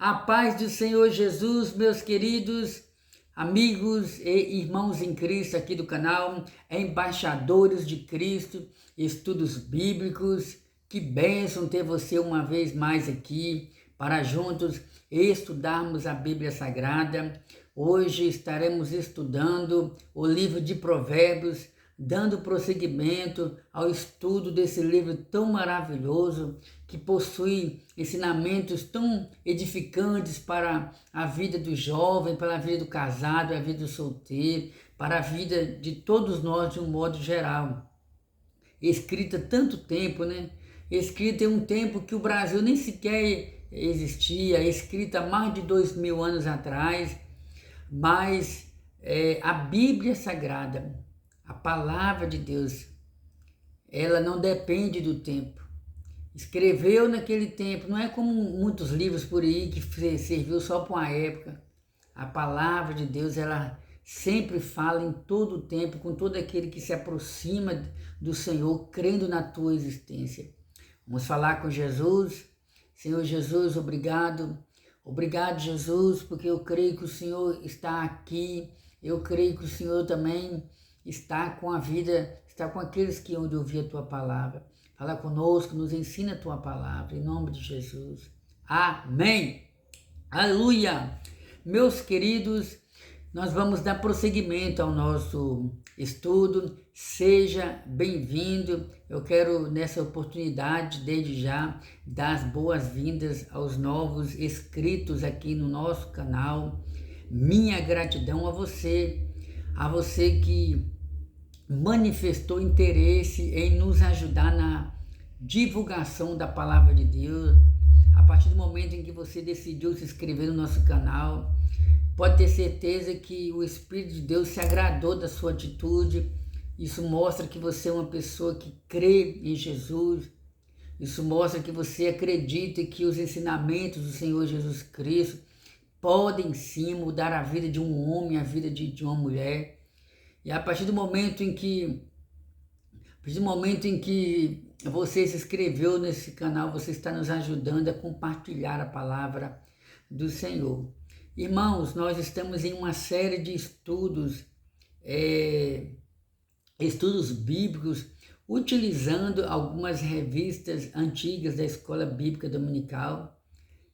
A paz do Senhor Jesus, meus queridos amigos e irmãos em Cristo aqui do canal, embaixadores de Cristo, estudos bíblicos. Que bênção ter você uma vez mais aqui para juntos estudarmos a Bíblia Sagrada. Hoje estaremos estudando o livro de Provérbios, dando prosseguimento ao estudo desse livro tão maravilhoso, que possui ensinamentos tão edificantes para a vida do jovem, para a vida do casado, a vida do solteiro, para a vida de todos nós de um modo geral. Escrita há tanto tempo, né? Escrita em um tempo que o Brasil nem sequer existia, escrita há mais de 2000 anos atrás, mas a Bíblia Sagrada, a palavra de Deus, ela não depende do tempo. Escreveu naquele tempo, não é como muitos livros por aí que serviu só para uma época. A palavra de Deus, ela sempre fala em todo o tempo, com todo aquele que se aproxima do Senhor, crendo na tua existência. Vamos falar com Jesus. Senhor Jesus, obrigado. Obrigado, Jesus, porque eu creio que o Senhor está aqui. Eu creio que o Senhor também está com a vida, está com aqueles que hão de ouvir a tua palavra. Fala conosco, nos ensina a tua palavra, em nome de Jesus. Amém. Aleluia. Meus queridos, nós vamos dar prosseguimento ao nosso estudo. Seja bem-vindo. Eu quero, nessa oportunidade, desde já, dar as boas-vindas aos novos inscritos aqui no nosso canal. Minha gratidão a você que manifestou interesse em nos ajudar na divulgação da palavra de Deus. A partir do momento em que você decidiu se inscrever no nosso canal, pode ter certeza que o Espírito de Deus se agradou da sua atitude. Isso mostra que você é uma pessoa que crê em Jesus. Isso mostra que você acredita que os ensinamentos do Senhor Jesus Cristo podem sim mudar a vida de um homem, a vida de uma mulher. E a partir do momento em que você se inscreveu nesse canal, você está nos ajudando a compartilhar a palavra do Senhor. Irmãos, nós estamos em uma série de estudos bíblicos, utilizando algumas revistas antigas da Escola Bíblica Dominical.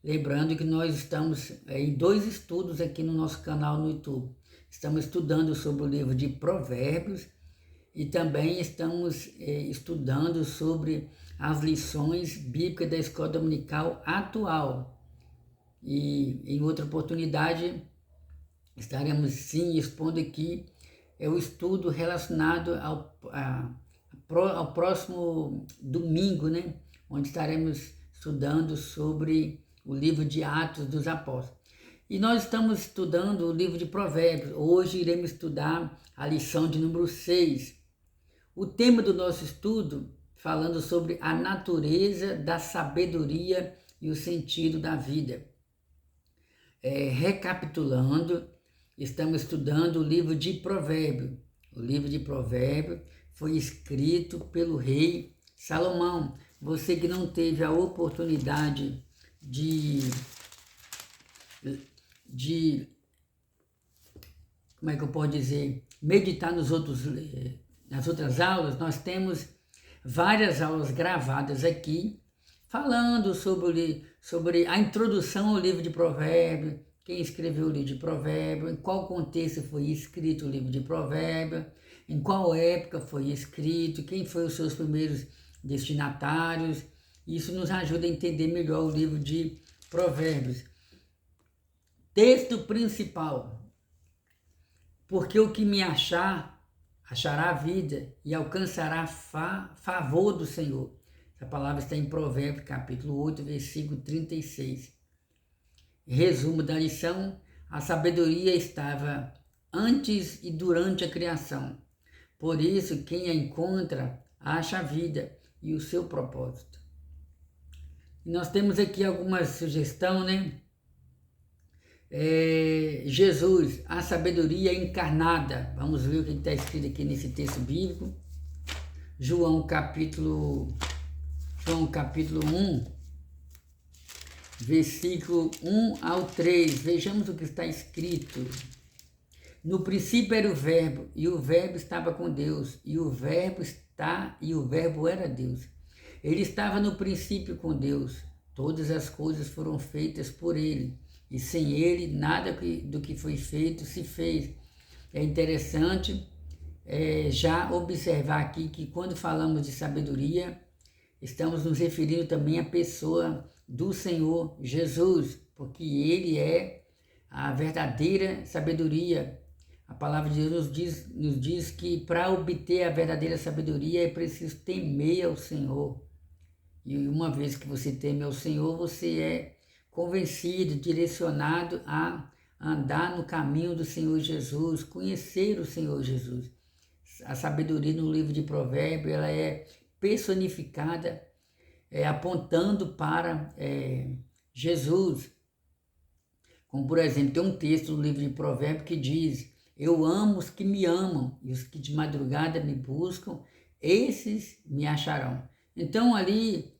Lembrando que nós estamos em 2 estudos aqui no nosso canal no YouTube. Estamos estudando sobre o livro de Provérbios e também estamos estudando sobre as lições bíblicas da Escola Dominical atual. E em outra oportunidade estaremos sim expondo aqui o estudo relacionado ao próximo domingo, né? Onde estaremos estudando sobre o livro de Atos dos Apóstolos. E nós estamos estudando o livro de Provérbios. Hoje iremos estudar a lição de número 6. O tema do nosso estudo, falando sobre a natureza da sabedoria e o sentido da vida. Recapitulando, estamos estudando o livro de Provérbios. O livro de Provérbios foi escrito pelo rei Salomão. Você que não teve a oportunidade como é que eu posso dizer, meditar nas outras aulas, nós temos várias aulas gravadas aqui, falando sobre a introdução ao livro de Provérbios, quem escreveu o livro de Provérbios, em qual contexto foi escrito o livro de Provérbios, em qual época foi escrito, quem foram os seus primeiros destinatários. Isso nos ajuda a entender melhor o livro de Provérbios. Texto principal: porque o que me achar, achará vida e alcançará favor do Senhor. Essa palavra está em Provérbios, capítulo 8, versículo 36. Resumo da lição: a sabedoria estava antes e durante a criação. Por isso, quem a encontra, acha a vida e o seu propósito. E nós temos aqui alguma sugestão, né? Jesus, a sabedoria encarnada. Vamos ver o que está escrito aqui nesse texto bíblico. João capítulo 1, versículo 1 ao 3. Vejamos o que está escrito. No princípio era o verbo, e o verbo estava com Deus, e o verbo era Deus. Ele estava no princípio com Deus. Todas as coisas foram feitas por ele, e sem ele nada do que foi feito se fez. É interessante já observar aqui que quando falamos de sabedoria, estamos nos referindo também à pessoa do Senhor Jesus, porque ele é a verdadeira sabedoria. A palavra de Deus nos diz que para obter a verdadeira sabedoria é preciso temer ao Senhor. E uma vez que você teme ao Senhor, você é convencido, direcionado a andar no caminho do Senhor Jesus, conhecer o Senhor Jesus. A sabedoria no livro de Provérbios, ela é personificada, apontando para Jesus. Como, por exemplo, tem um texto no livro de Provérbios que diz: eu amo os que me amam, e os que de madrugada me buscam, esses me acharão. Então, ali,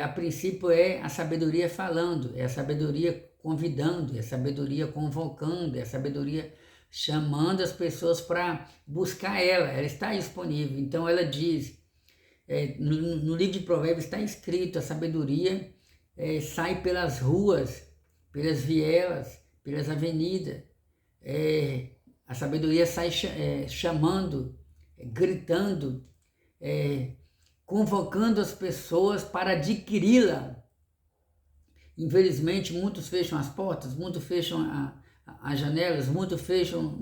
a princípio, é a sabedoria falando, é a sabedoria convidando, é a sabedoria convocando, é a sabedoria chamando as pessoas para buscar ela está disponível. Então, ela diz, no livro de Provérbios está escrito, a sabedoria sai pelas ruas, pelas vielas, pelas avenidas, a sabedoria sai chamando, gritando, convocando as pessoas para adquiri-la. Infelizmente, muitos fecham as portas, muitos fecham as janelas, muitos fecham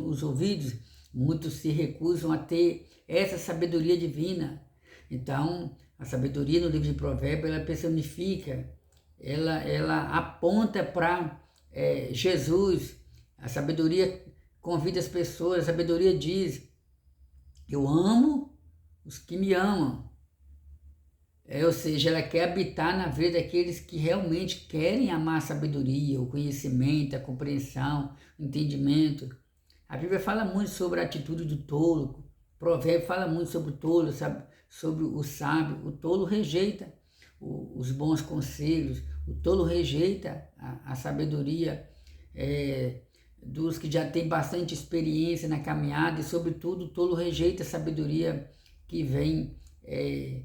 os ouvidos, muitos se recusam a ter essa sabedoria divina. Então, a sabedoria no livro de Provérbios, ela personifica, ela aponta para Jesus. A sabedoria convida as pessoas, a sabedoria diz: eu amo os que me amam. Ou seja, ela quer habitar na vida daqueles que realmente querem amar a sabedoria, o conhecimento, a compreensão, o entendimento. A Bíblia fala muito sobre a atitude do tolo, o Provérbio fala muito sobre o tolo, sobre o sábio. O tolo rejeita os bons conselhos, o tolo rejeita a sabedoria dos que já têm bastante experiência na caminhada, e sobretudo o tolo rejeita a sabedoria que vem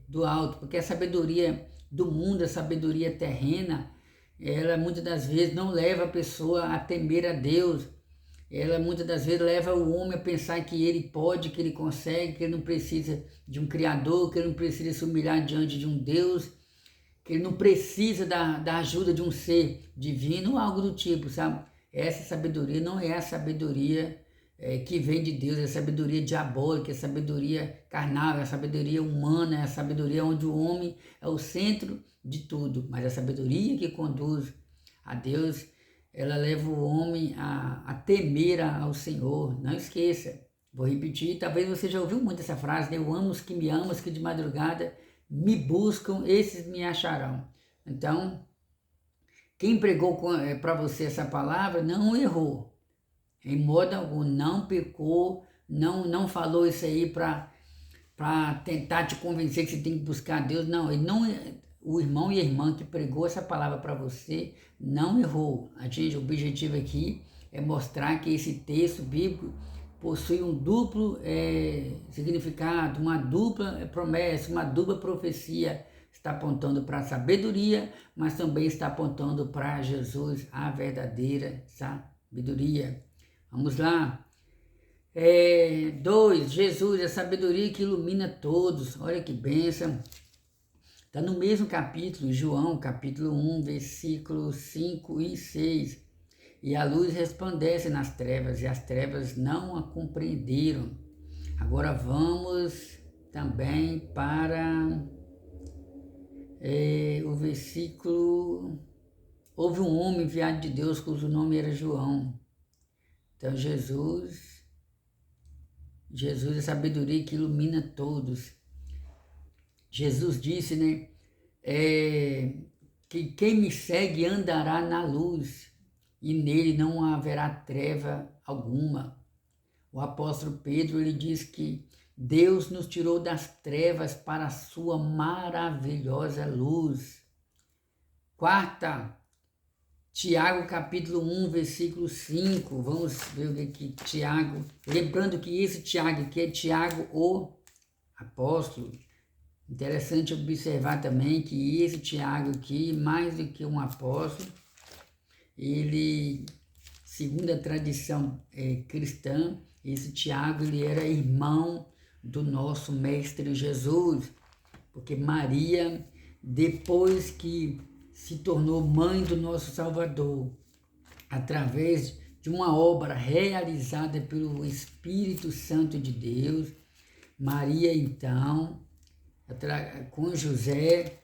do alto, porque a sabedoria do mundo, a sabedoria terrena, ela muitas das vezes não leva a pessoa a temer a Deus, ela muitas das vezes leva o homem a pensar que ele pode, que ele consegue, que ele não precisa de um Criador, que ele não precisa se humilhar diante de um Deus, que ele não precisa da ajuda de um ser divino ou algo do tipo, sabe? Essa sabedoria não é a sabedoria que vem de Deus, é a sabedoria diabólica, é a sabedoria carnal, é a sabedoria humana, é a sabedoria onde o homem é o centro de tudo. Mas a sabedoria que conduz a Deus, ela leva o homem a temer ao Senhor. Não esqueça, vou repetir, talvez você já ouviu muito essa frase, né? Eu amo os que me amam, os que de madrugada me buscam, esses me acharão. Então, quem pregou para você essa palavra não errou. Em modo algum, não pecou, não falou isso aí para tentar te convencer que você tem que buscar Deus. Não, o irmão e a irmã que pregou essa palavra para você não errou. O objetivo aqui é mostrar que esse texto bíblico possui um duplo significado, uma dupla promessa, uma dupla profecia. Está apontando para a sabedoria, mas também está apontando para Jesus, a verdadeira sabedoria. Vamos lá. 2. Jesus, a sabedoria que ilumina todos. Olha que bênção. Está no mesmo capítulo, João, capítulo 1, versículos 5 e 6. E a luz resplandece nas trevas, e as trevas não a compreenderam. Agora vamos também para o versículo... Houve um homem enviado de Deus, cujo nome era João. Então, Jesus é a sabedoria que ilumina todos. Jesus disse, né, que quem me segue andará na luz, e nele não haverá treva alguma. O apóstolo Pedro, ele diz que Deus nos tirou das trevas para a sua maravilhosa luz. quarta, Tiago capítulo 1, versículo 5. Vamos ver o que aqui, Tiago. Lembrando que esse Tiago aqui é Tiago o apóstolo. Interessante observar também que esse Tiago aqui, mais do que um apóstolo, ele, segundo a tradição cristã, esse Tiago ele era irmão do nosso Mestre Jesus, porque Maria, depois que se tornou mãe do nosso Salvador, através de uma obra realizada pelo Espírito Santo de Deus, Maria então, com José,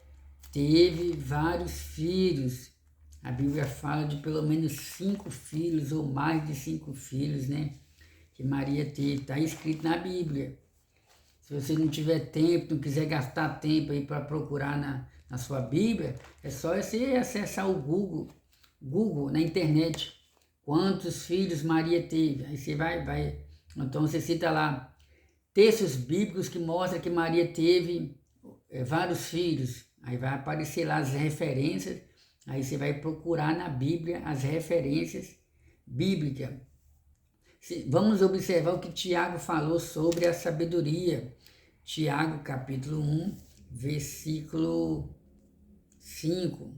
teve vários filhos. A Bíblia fala de pelo menos 5 filhos, ou mais de 5 filhos, né? Que Maria teve. Está escrito na Bíblia. Se você não tiver tempo, não quiser gastar tempo aí para procurar na sua Bíblia, é só você acessar o Google na internet. Quantos filhos Maria teve? Aí você vai. Então você cita lá textos bíblicos que mostram que Maria teve vários filhos. Aí vai aparecer lá as referências. Aí você vai procurar na Bíblia as referências bíblicas. Vamos observar o que Tiago falou sobre a sabedoria. Tiago capítulo 1, versículo 5.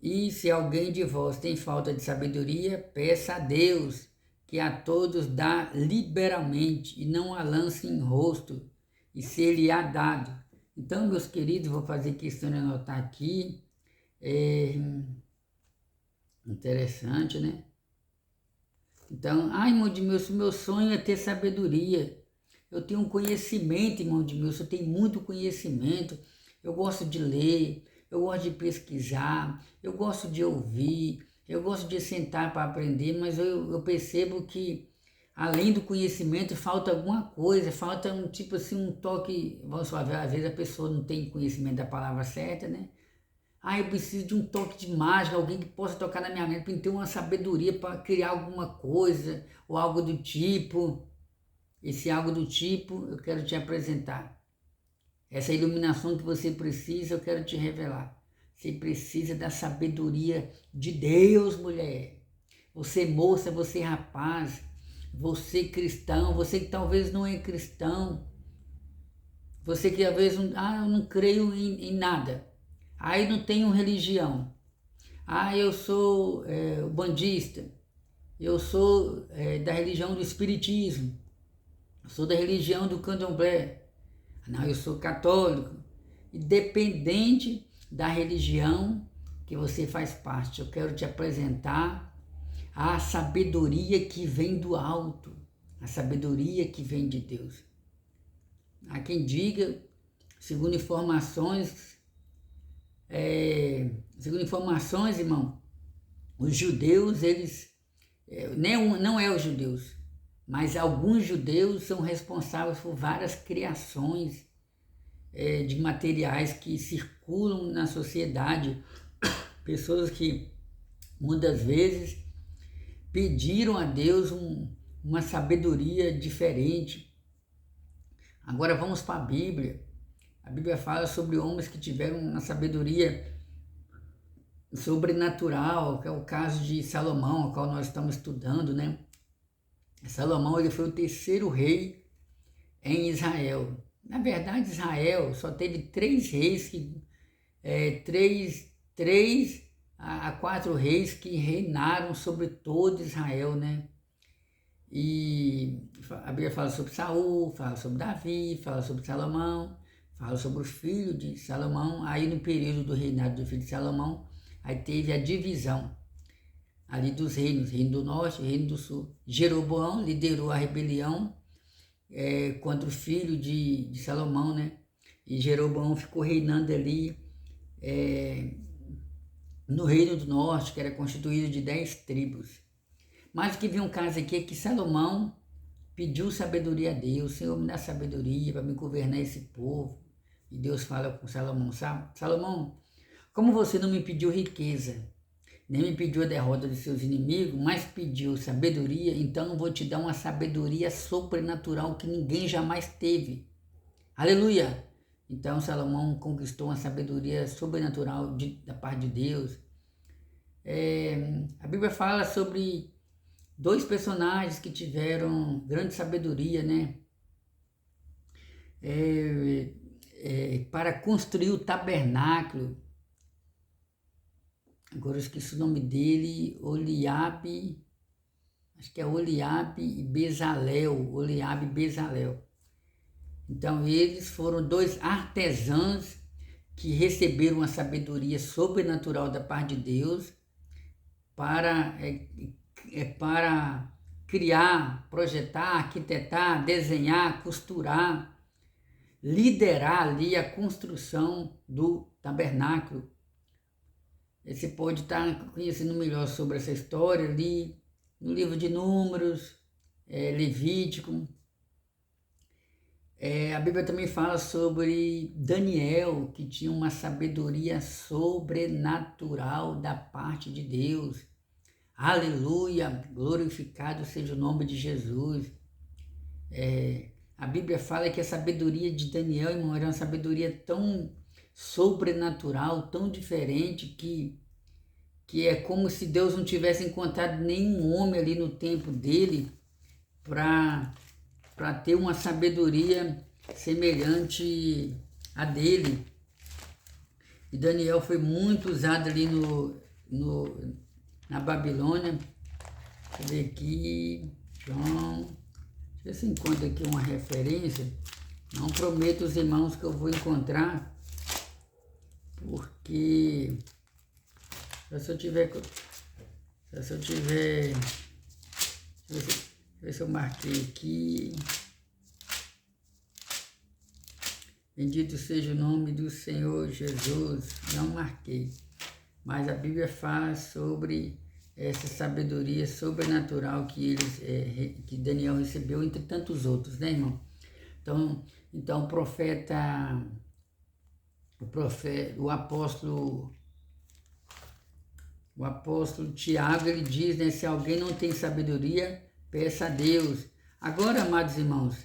E se alguém de vós tem falta de sabedoria, peça a Deus, que a todos dá liberalmente, e não a lance em rosto, e ser-lhe-á dado. Então, meus queridos, vou fazer questão de anotar aqui. Interessante, né? Então, irmão de meu sonho é ter sabedoria. Eu tenho um conhecimento, irmão de eu tenho muito conhecimento. Eu gosto de ler, eu gosto de pesquisar, eu gosto de ouvir, eu gosto de sentar para aprender, mas eu percebo que, além do conhecimento, falta alguma coisa, falta um tipo assim, um toque. Vamos falar, às vezes a pessoa não tem conhecimento da palavra certa, né? Eu preciso de um toque de mágica, alguém que possa tocar na minha mente, para ter uma sabedoria para criar alguma coisa, ou algo do tipo. Esse algo do tipo eu quero te apresentar. Essa iluminação que você precisa, eu quero te revelar. Você precisa da sabedoria de Deus, mulher. Você moça, você rapaz, você cristão, você que talvez não é cristão, você que às vezes eu não creio em nada. Eu não tenho religião. Eu sou bandista. Eu sou da religião do espiritismo. Eu sou da religião do candomblé. Não, eu sou católico. Independente da religião que você faz parte, eu quero te apresentar a sabedoria que vem do alto, a sabedoria que vem de Deus. Há quem diga, segundo informações, irmão, os judeus, eles, não é os judeus, mas alguns judeus são responsáveis por várias criações de materiais que circulam na sociedade. Pessoas que muitas vezes pediram a Deus uma sabedoria diferente. Agora vamos para a Bíblia. A Bíblia fala sobre homens que tiveram uma sabedoria sobrenatural, que é o caso de Salomão, ao qual nós estamos estudando, né? Salomão, ele foi o terceiro rei em Israel. Na verdade, Israel só teve 3 reis, 3 a 4 reis que reinaram sobre todo Israel, né? E a Bíblia fala sobre Saul, fala sobre Davi, fala sobre Salomão, fala sobre os filhos de Salomão. Aí no período do reinado do filho de Salomão, aí teve a divisão ali dos reinos, reino do norte, reino do sul. Jeroboão liderou a rebelião contra o filho de Salomão, né? E Jeroboão ficou reinando ali no reino do norte, que era constituído de 10 tribos. Mas o que vem um caso aqui é que Salomão pediu sabedoria a Deus. Senhor, me dá sabedoria para me governar esse povo. E Deus fala com Salomão, sabe? Salomão, como você não me pediu riqueza, nem me pediu a derrota de seus inimigos, mas pediu sabedoria, então eu vou te dar uma sabedoria sobrenatural que ninguém jamais teve. Aleluia! Então Salomão conquistou uma sabedoria sobrenatural da parte de Deus. A Bíblia fala sobre dois personagens que tiveram grande sabedoria, né? Para construir o tabernáculo. Agora eu esqueci o nome dele, Oliabe, acho que é Oliabe e Bezalel, Oliabe e Bezalel. Então eles foram dois artesãos que receberam uma sabedoria sobrenatural da parte de Deus para criar, projetar, arquitetar, desenhar, costurar, liderar ali a construção do tabernáculo. Você pode estar conhecendo melhor sobre essa história ali no livro de Números, Levítico. A Bíblia também fala sobre Daniel, que tinha uma sabedoria sobrenatural da parte de Deus. Aleluia, glorificado seja o nome de Jesus. A Bíblia fala que a sabedoria de Daniel, irmão, era uma sabedoria tão sobrenatural, tão diferente, que é como se Deus não tivesse encontrado nenhum homem ali no tempo dele para ter uma sabedoria semelhante a dele. E Daniel foi muito usado ali na Babilônia. Deixa eu ver aqui, João, deixa eu ver se encontro aqui uma referência. Não prometo aos irmãos que eu vou encontrar, porque se eu tiver, deixa eu ver se eu marquei aqui. Bendito seja o nome do Senhor Jesus. Não marquei, mas a Bíblia fala sobre essa sabedoria sobrenatural que Daniel recebeu, entre tantos outros, né, irmão? Então o apóstolo Tiago, ele diz, né, se alguém não tem sabedoria, peça a Deus. Agora, amados irmãos,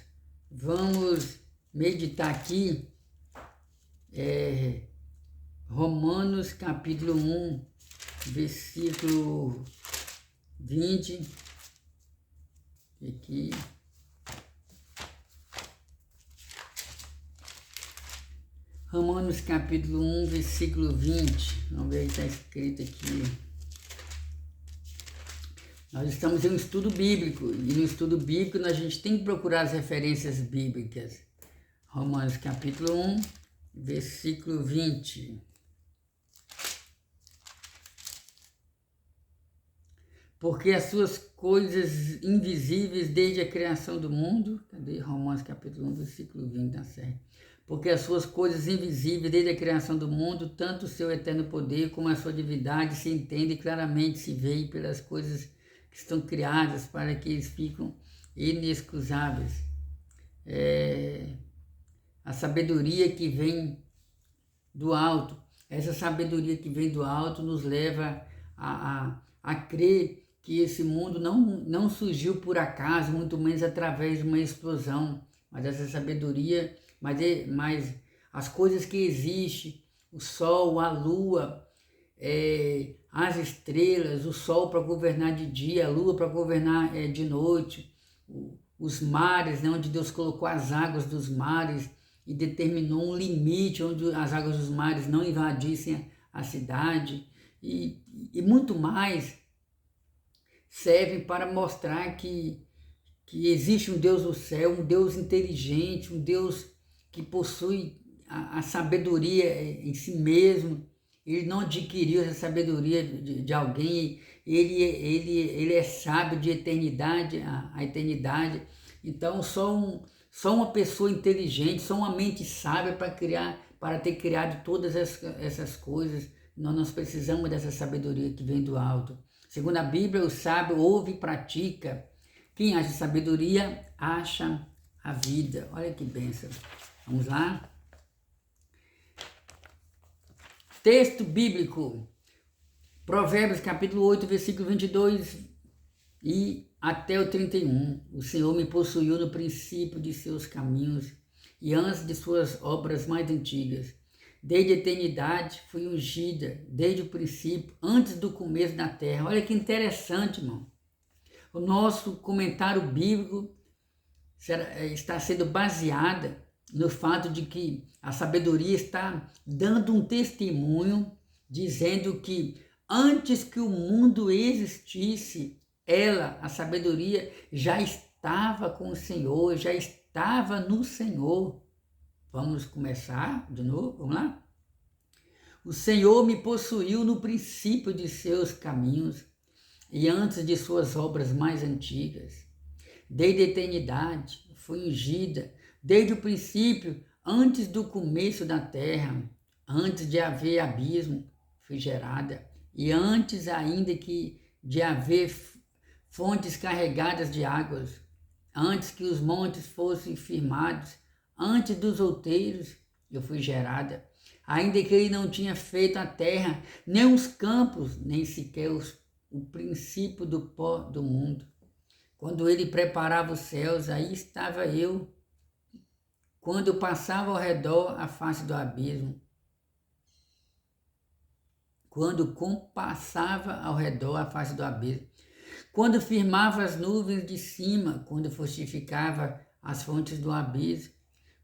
vamos meditar aqui Romanos capítulo 1, versículo 20, aqui. Romanos capítulo 1, versículo 20, vamos ver aí, está escrito aqui. Nós estamos em um estudo bíblico, e no estudo bíblico a gente tem que procurar as referências bíblicas. Romanos capítulo 1, versículo 20. Porque as suas coisas invisíveis desde a criação do mundo, cadê Romanos capítulo 1, versículo 20, tá certo? Porque as suas coisas invisíveis desde a criação do mundo, tanto o seu eterno poder como a sua divindade se entende claramente, se vê pelas coisas que estão criadas para que eles ficam inexcusáveis. A sabedoria que vem do alto, essa sabedoria que vem do alto nos leva a crer que esse mundo não surgiu por acaso, muito menos através de uma explosão, mas essa sabedoria, mas as coisas que existem, o sol, a lua, as estrelas, o sol para governar de dia, a lua para governar de noite, os mares, né, onde Deus colocou as águas dos mares e determinou um limite onde as águas dos mares não invadissem a cidade, e muito mais, servem para mostrar que existe um Deus do céu, um Deus inteligente, um Deus que possui a sabedoria em si mesmo. Ele não adquiriu essa sabedoria de alguém, ele é sábio de eternidade a eternidade. Então só uma pessoa inteligente, só uma mente sábia para ter criado todas essas coisas. Nós precisamos dessa sabedoria que vem do alto. Segundo a Bíblia, o sábio ouve e pratica. Quem acha sabedoria, acha a vida. Olha que bênção. Vamos lá? Texto bíblico. Provérbios capítulo 8, versículo 22 e até o 31. O Senhor me possuiu no princípio de seus caminhos e antes de suas obras mais antigas. Desde a eternidade fui ungida, desde o princípio, antes do começo da terra. Olha que interessante, irmão. O nosso comentário bíblico está sendo baseada no fato de que a sabedoria está dando um testemunho, dizendo que antes que o mundo existisse, ela, a sabedoria, já estava com o Senhor, já estava no Senhor. Vamos começar de novo? Vamos lá? O Senhor me possuiu no princípio de seus caminhos e antes de suas obras mais antigas. Desde a eternidade fui ungida, desde o princípio, antes do começo da terra, antes de haver abismo, fui gerada, e antes ainda que de haver fontes carregadas de águas, antes que os montes fossem firmados, antes dos outeiros, eu fui gerada, ainda que ele não tinha feito a terra, nem os campos, nem sequer o princípio do pó do mundo. Quando ele preparava os céus, aí estava eu. Quando passava ao redor a face do abismo. Quando compassava ao redor a face do abismo. Quando firmava as nuvens de cima, quando fortificava as fontes do abismo.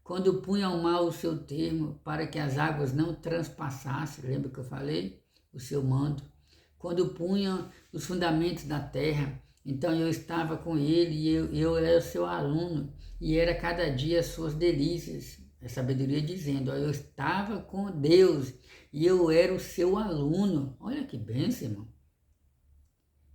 Quando punha ao mar o seu termo, para que as águas não transpassassem, lembra que eu falei? O seu mando. Quando punha os fundamentos da terra, então eu estava com ele e eu era o seu aluno e era cada dia as suas delícias. A sabedoria dizendo, eu estava com Deus e eu era o seu aluno. Olha que bênção, irmão.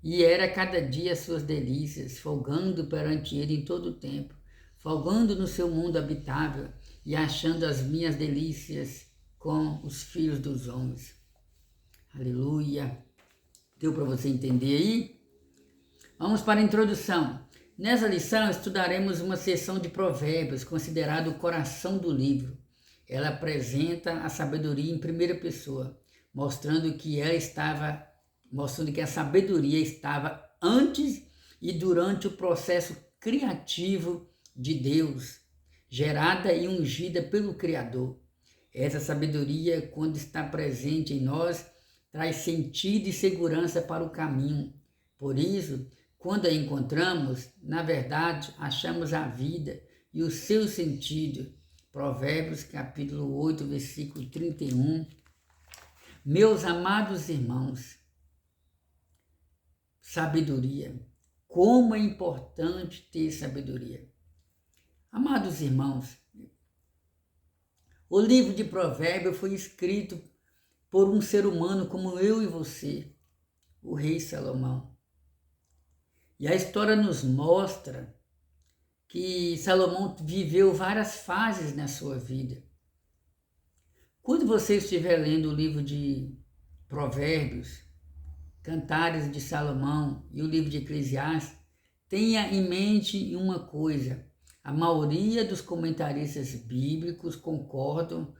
E era cada dia as suas delícias, folgando perante ele em todo o tempo, folgando no seu mundo habitável e achando as minhas delícias com os filhos dos homens. Aleluia. Deu para você entender aí? Vamos para a introdução. Nessa lição estudaremos uma seção de provérbios, considerado o coração do livro. Ela apresenta a sabedoria em primeira pessoa, mostrando que a sabedoria estava antes e durante o processo criativo de Deus, gerada e ungida pelo Criador. Essa sabedoria, quando está presente em nós, traz sentido e segurança para o caminho. Por isso, quando a encontramos, na verdade, achamos a vida e o seu sentido. Provérbios capítulo 8, versículo 31. Meus amados irmãos, sabedoria. Como é importante ter sabedoria. Amados irmãos, o livro de Provérbios foi escrito por um ser humano como eu e você, o rei Salomão. E a história nos mostra que Salomão viveu várias fases na sua vida. Quando você estiver lendo o livro de Provérbios, Cantares de Salomão e o livro de Eclesiastes, tenha em mente uma coisa: a maioria dos comentaristas bíblicos concordam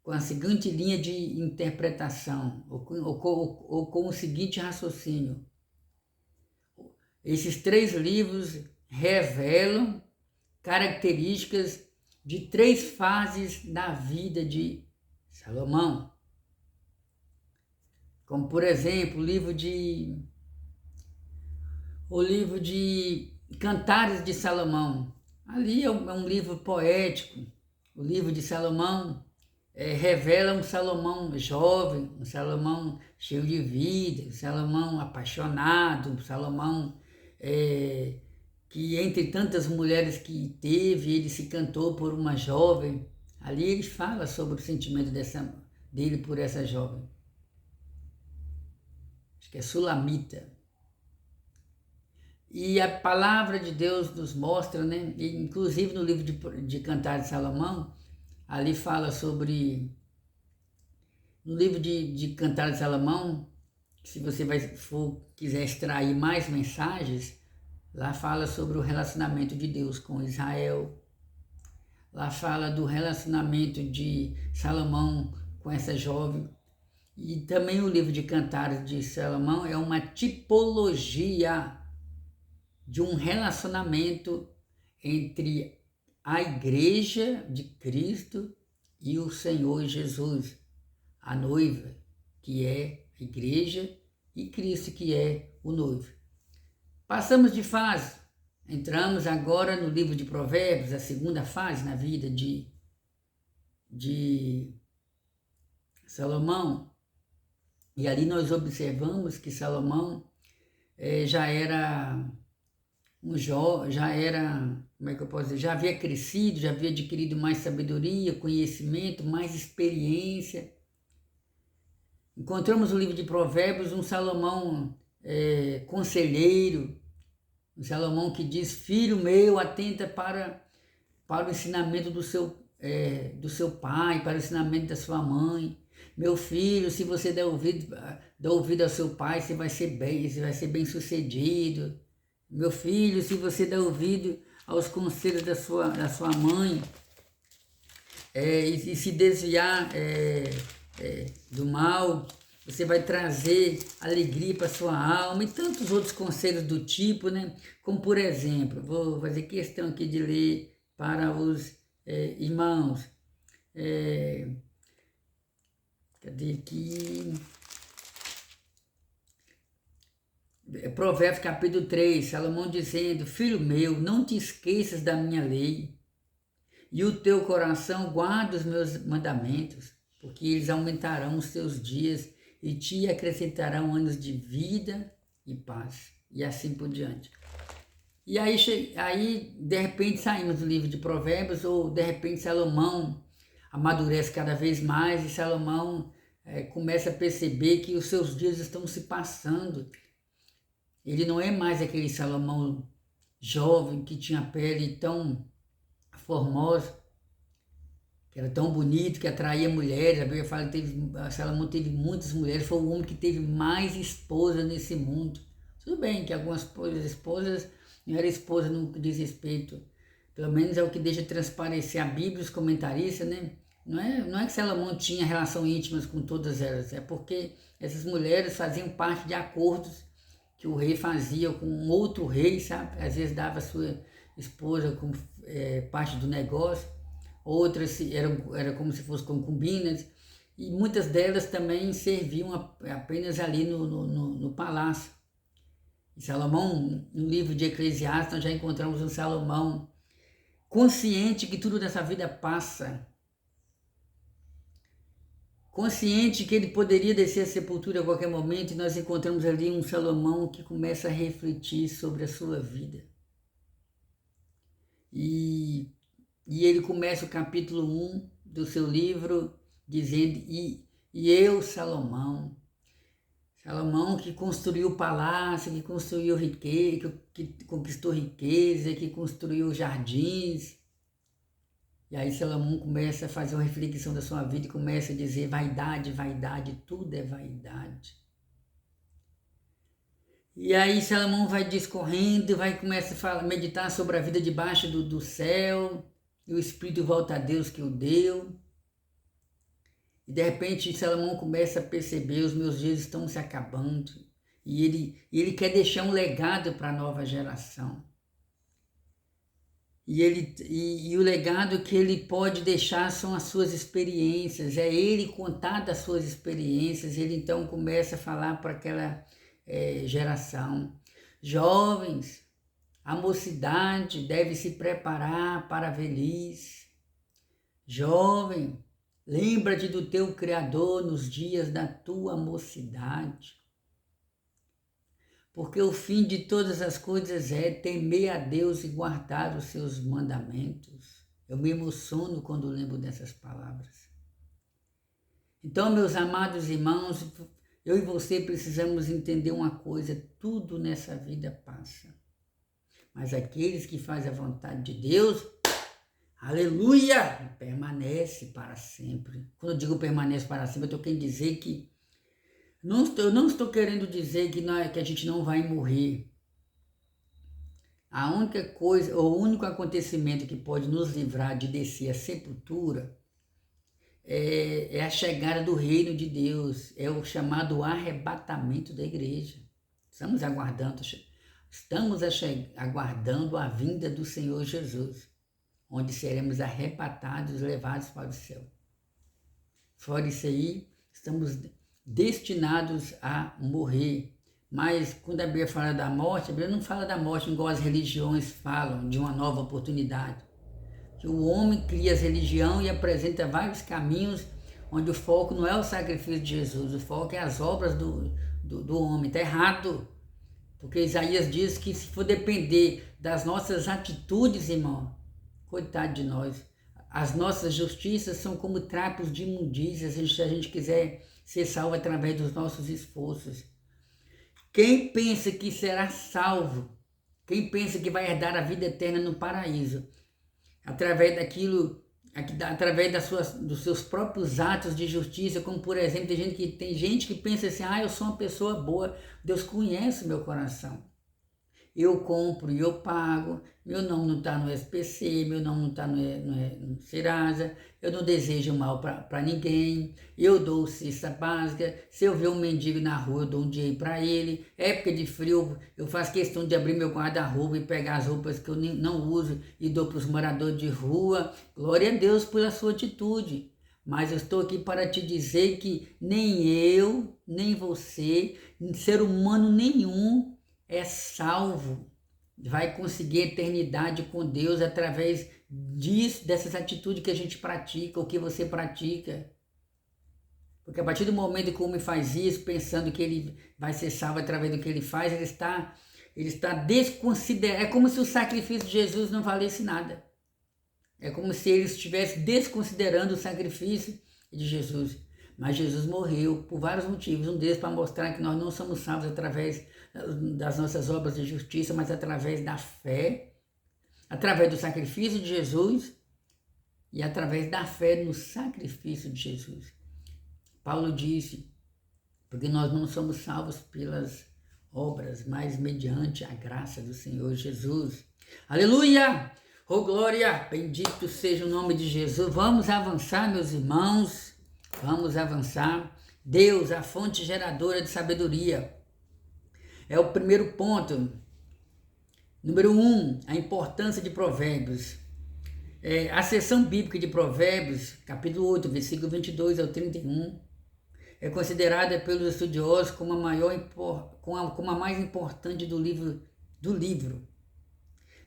com a seguinte linha de interpretação, ou com o seguinte raciocínio. Esses três livros revelam características de três fases da vida de Salomão. Como, por exemplo, o livro de Cantares de Salomão. Ali é um livro poético. O livro de Salomão revela um Salomão jovem, um Salomão cheio de vida, um Salomão apaixonado, um Salomão que entre tantas mulheres que teve, ele se cantou por uma jovem. Ali ele fala sobre o sentimento dele por essa jovem. Acho que é Sulamita. E a palavra de Deus nos mostra, né? Inclusive no livro de Cantares de Salomão, ali fala sobre, no livro de Cantares de Salomão, se você quiser extrair mais mensagens, lá fala sobre o relacionamento de Deus com Israel, lá fala do relacionamento de Salomão com essa jovem, e também o livro de Cantares de Salomão é uma tipologia de um relacionamento entre a igreja de Cristo e o Senhor Jesus, a noiva, que é a igreja, e Cristo, que é o noivo. Passamos de fase, entramos agora no livro de Provérbios, a segunda fase na vida de Salomão. E ali nós observamos que Salomão já era como é que eu posso dizer, já havia crescido, já havia adquirido mais sabedoria, conhecimento, mais experiência. Encontramos no livro de Provérbios um Salomão conselheiro, um Salomão que diz: filho meu, atenta para o ensinamento do seu pai, para o ensinamento da sua mãe. Meu filho, se você der ouvido ao seu pai, você vai ser bem sucedido. Meu filho, se você der ouvido aos conselhos da sua mãe, e se desviar do mal, você vai trazer alegria para sua alma, e tantos outros conselhos do tipo, né? Como, por exemplo, vou fazer questão aqui de ler para os irmãos. Cadê aqui? Provérbios capítulo 3, Salomão dizendo: filho meu, não te esqueças da minha lei, e o teu coração guarda os meus mandamentos, porque eles aumentarão os teus dias e te acrescentarão anos de vida e paz, e assim por diante. E aí de repente saímos do livro de Provérbios, ou de repente Salomão amadurece cada vez mais, e Salomão começa a perceber que os seus dias estão se passando. Ele não é mais aquele Salomão jovem que tinha a pele tão formosa, que era tão bonito, que atraía mulheres. A Bíblia fala que Salomão teve muitas mulheres, foi o homem que teve mais esposas nesse mundo. Tudo bem que algumas esposas não eram esposas no que diz respeito, pelo menos é o que deixa transparecer a Bíblia, os comentaristas, né? Não é que Salomão tinha relação íntimas com todas elas, é porque essas mulheres faziam parte de acordos que o rei fazia com outro rei, sabe? Às vezes dava a sua esposa como parte do negócio, outras eram como se fossem concubinas, e muitas delas também serviam apenas ali no palácio. E Salomão, no livro de Eclesiastes, nós já encontramos um Salomão consciente que tudo nessa vida passa, consciente que ele poderia descer à sepultura a qualquer momento, e nós encontramos ali um Salomão que começa a refletir sobre a sua vida. E ele começa o capítulo 1 do seu livro dizendo: e eu, Salomão que construiu palácio, que construiu riqueza, que conquistou riqueza, que construiu jardins. E aí Salomão começa a fazer uma reflexão da sua vida e começa a dizer: vaidade, vaidade, tudo é vaidade. E aí Salomão vai discorrendo, começa a meditar sobre a vida debaixo do céu, e o Espírito volta a Deus que o deu. E de repente Salomão começa a perceber: os meus dias estão se acabando. E ele quer deixar um legado para a nova geração. E o legado que ele pode deixar são as suas experiências, é ele contar das suas experiências. Ele então começa a falar para aquela geração: jovens, a mocidade deve se preparar para a velhice. Jovem, lembra-te do teu Criador nos dias da tua mocidade. Porque o fim de todas as coisas é temer a Deus e guardar os seus mandamentos. Eu me emociono quando lembro dessas palavras. Então, meus amados irmãos, eu e você precisamos entender uma coisa: tudo nessa vida passa. Mas aqueles que fazem a vontade de Deus, aleluia, permanece para sempre. Quando eu digo permanece para sempre, eu estou querendo dizer que eu não estou querendo dizer que a gente não vai morrer. A única coisa, ou o único acontecimento que pode nos livrar de descer à sepultura é a chegada do reino de Deus, é o chamado arrebatamento da igreja. Estamos aguardando a vinda do Senhor Jesus. onde seremos arrebatados, levados para o céu. Fora isso aí, estamos destinados a morrer. Mas quando a Bíblia fala da morte, a Bíblia não fala da morte igual as religiões falam, de uma nova oportunidade. Que o homem cria as religiões e apresenta vários caminhos onde o foco não é o sacrifício de Jesus, o foco é as obras do homem. Está errado. Porque Isaías diz que se for depender das nossas atitudes, irmão, coitado de nós, as nossas justiças são como trapos de imundícia se a gente quiser ser salvo através dos nossos esforços. Quem pensa que será salvo, quem pensa que vai herdar a vida eterna no paraíso, através dos seus próprios atos de justiça, como por exemplo, tem gente que pensa assim, eu sou uma pessoa boa, Deus conhece o meu coração. Eu compro e eu pago, meu nome não está no SPC, meu nome não está no Serasa, eu não desejo mal para ninguém, eu dou cesta básica, se eu ver um mendigo na rua, eu dou um dinheiro para ele, época de frio, eu faço questão de abrir meu guarda-roupa e pegar as roupas que eu não uso e dou para os moradores de rua. Glória a Deus pela sua atitude. Mas eu estou aqui para te dizer que nem eu, nem você, ser humano nenhum, é salvo, vai conseguir eternidade com Deus através dessas atitudes que a gente pratica, o que você pratica. Porque a partir do momento que o homem faz isso, pensando que ele vai ser salvo através do que ele faz, ele está desconsiderando. É como se o sacrifício de Jesus não valesse nada. É como se ele estivesse desconsiderando o sacrifício de Jesus. Mas Jesus morreu por vários motivos. Um deles para mostrar que nós não somos salvos através das nossas obras de justiça, mas através da fé, através do sacrifício de Jesus e através da fé no sacrifício de Jesus. Paulo disse, porque nós não somos salvos pelas obras, mas mediante a graça do Senhor Jesus. Aleluia! Oh glória! Bendito seja o nome de Jesus. Vamos avançar, meus irmãos. Vamos avançar. Deus, a fonte geradora de sabedoria. É o primeiro ponto. Número 1, a importância de Provérbios. A seção bíblica de Provérbios, capítulo 8, versículo 22 ao 31, é considerada pelos estudiosos como a mais importante do livro.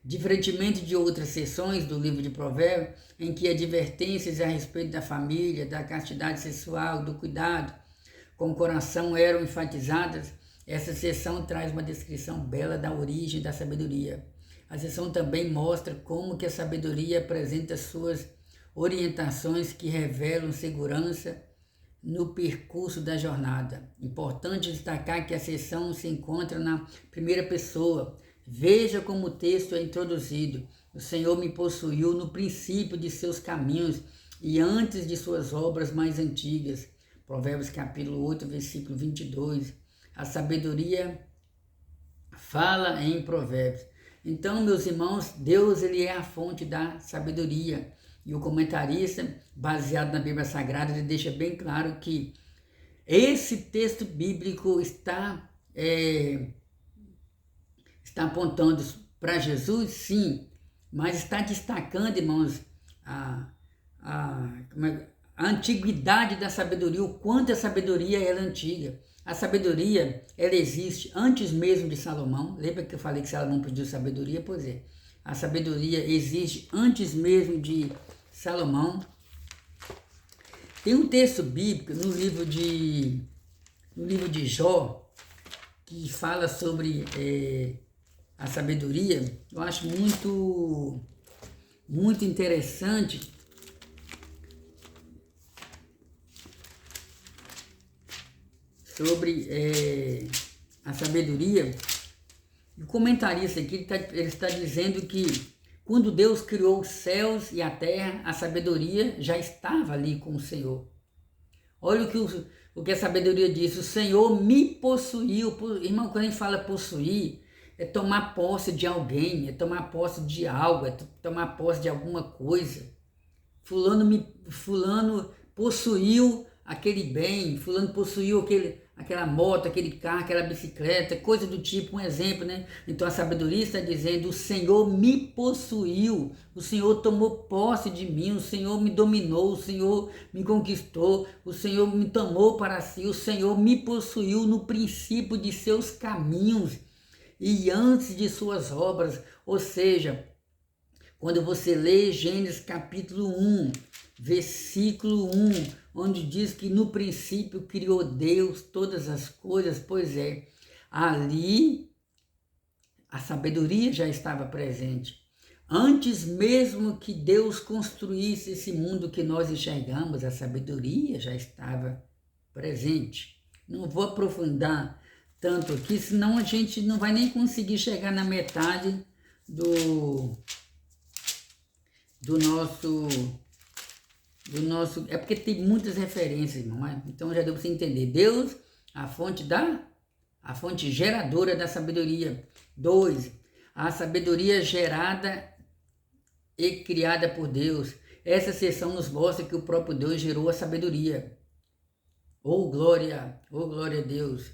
Diferentemente de outras seções do livro de Provérbios, em que advertências a respeito da família, da castidade sexual, do cuidado com o coração eram enfatizadas, essa seção traz uma descrição bela da origem da sabedoria. A seção também mostra como que a sabedoria apresenta suas orientações que revelam segurança no percurso da jornada. Importante destacar que a seção se encontra na primeira pessoa. Veja como o texto é introduzido. O Senhor me possuiu no princípio de seus caminhos e antes de suas obras mais antigas. Provérbios capítulo 8, versículo 22. A sabedoria fala em Provérbios. Então, meus irmãos, Deus ele é a fonte da sabedoria. E o comentarista, baseado na Bíblia Sagrada, ele deixa bem claro que esse texto bíblico está apontando para Jesus, sim, mas está destacando, irmãos, a antiguidade da sabedoria, o quanto a sabedoria ela é antiga. A sabedoria, ela existe antes mesmo de Salomão. Lembra que eu falei que Salomão pediu sabedoria? Pois é, a sabedoria existe antes mesmo de Salomão. Tem um texto bíblico no livro de Jó, que fala sobre a sabedoria. Eu acho muito interessante. Sobre a sabedoria. O comentarista aqui ele está dizendo que quando Deus criou os céus e a terra, a sabedoria já estava ali com o Senhor. Olha o que a sabedoria diz. O Senhor me possuiu. Irmão, quando a gente fala possuir, é tomar posse de alguém, é tomar posse de algo, é tomar posse de alguma coisa. Fulano possuiu aquele bem, fulano possuiu aquela moto, aquele carro, aquela bicicleta, coisa do tipo, um exemplo, né? Então a sabedoria está dizendo: o Senhor me possuiu, o Senhor tomou posse de mim, o Senhor me dominou, o Senhor me conquistou, o Senhor me tomou para si, o Senhor me possuiu no princípio de seus caminhos e antes de suas obras. Ou seja, quando você lê Gênesis capítulo 1, versículo 1, onde diz que no princípio criou Deus todas as coisas, pois é, ali a sabedoria já estava presente. Antes mesmo que Deus construísse esse mundo que nós enxergamos, a sabedoria já estava presente. Não vou aprofundar tanto aqui, senão a gente não vai nem conseguir chegar na metade do nosso... É porque tem muitas referências, irmão, então já deu para você entender. Deus, a fonte geradora da sabedoria. 2, a sabedoria gerada e criada por Deus. Essa seção nos mostra que o próprio Deus gerou a sabedoria. Oh glória a Deus.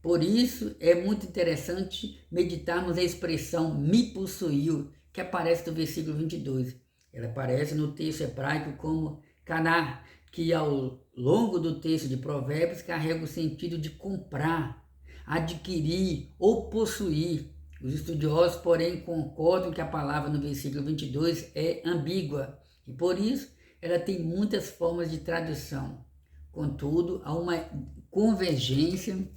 Por isso é muito interessante meditarmos a expressão me possuiu, que aparece no versículo 22. Ela aparece no texto hebraico como caná, que ao longo do texto de Provérbios carrega o sentido de comprar, adquirir ou possuir. Os estudiosos, porém, concordam que a palavra no versículo 22 é ambígua e, por isso, ela tem muitas formas de tradução. Contudo, há uma convergência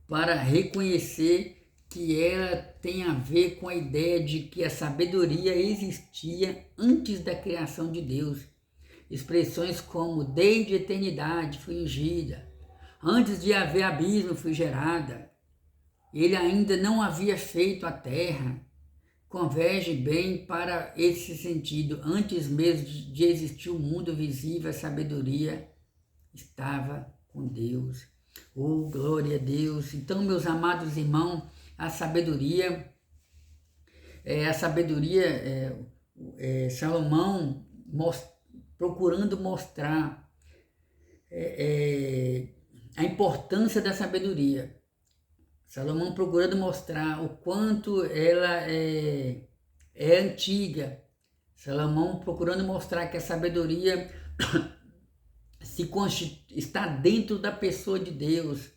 para reconhecer que ela tem a ver com a ideia de que a sabedoria existia antes da criação de Deus. Expressões como desde a eternidade fui ungida, antes de haver abismo fui gerada, ele ainda não havia feito a terra, converge bem para esse sentido. Antes mesmo de existir o mundo visível, a sabedoria estava com Deus. Oh, glória a Deus! Então, meus amados irmãos, a sabedoria, Salomão procurando mostrar a importância da sabedoria. Salomão procurando mostrar o quanto ela é antiga. Salomão procurando mostrar que a sabedoria está dentro da pessoa de Deus,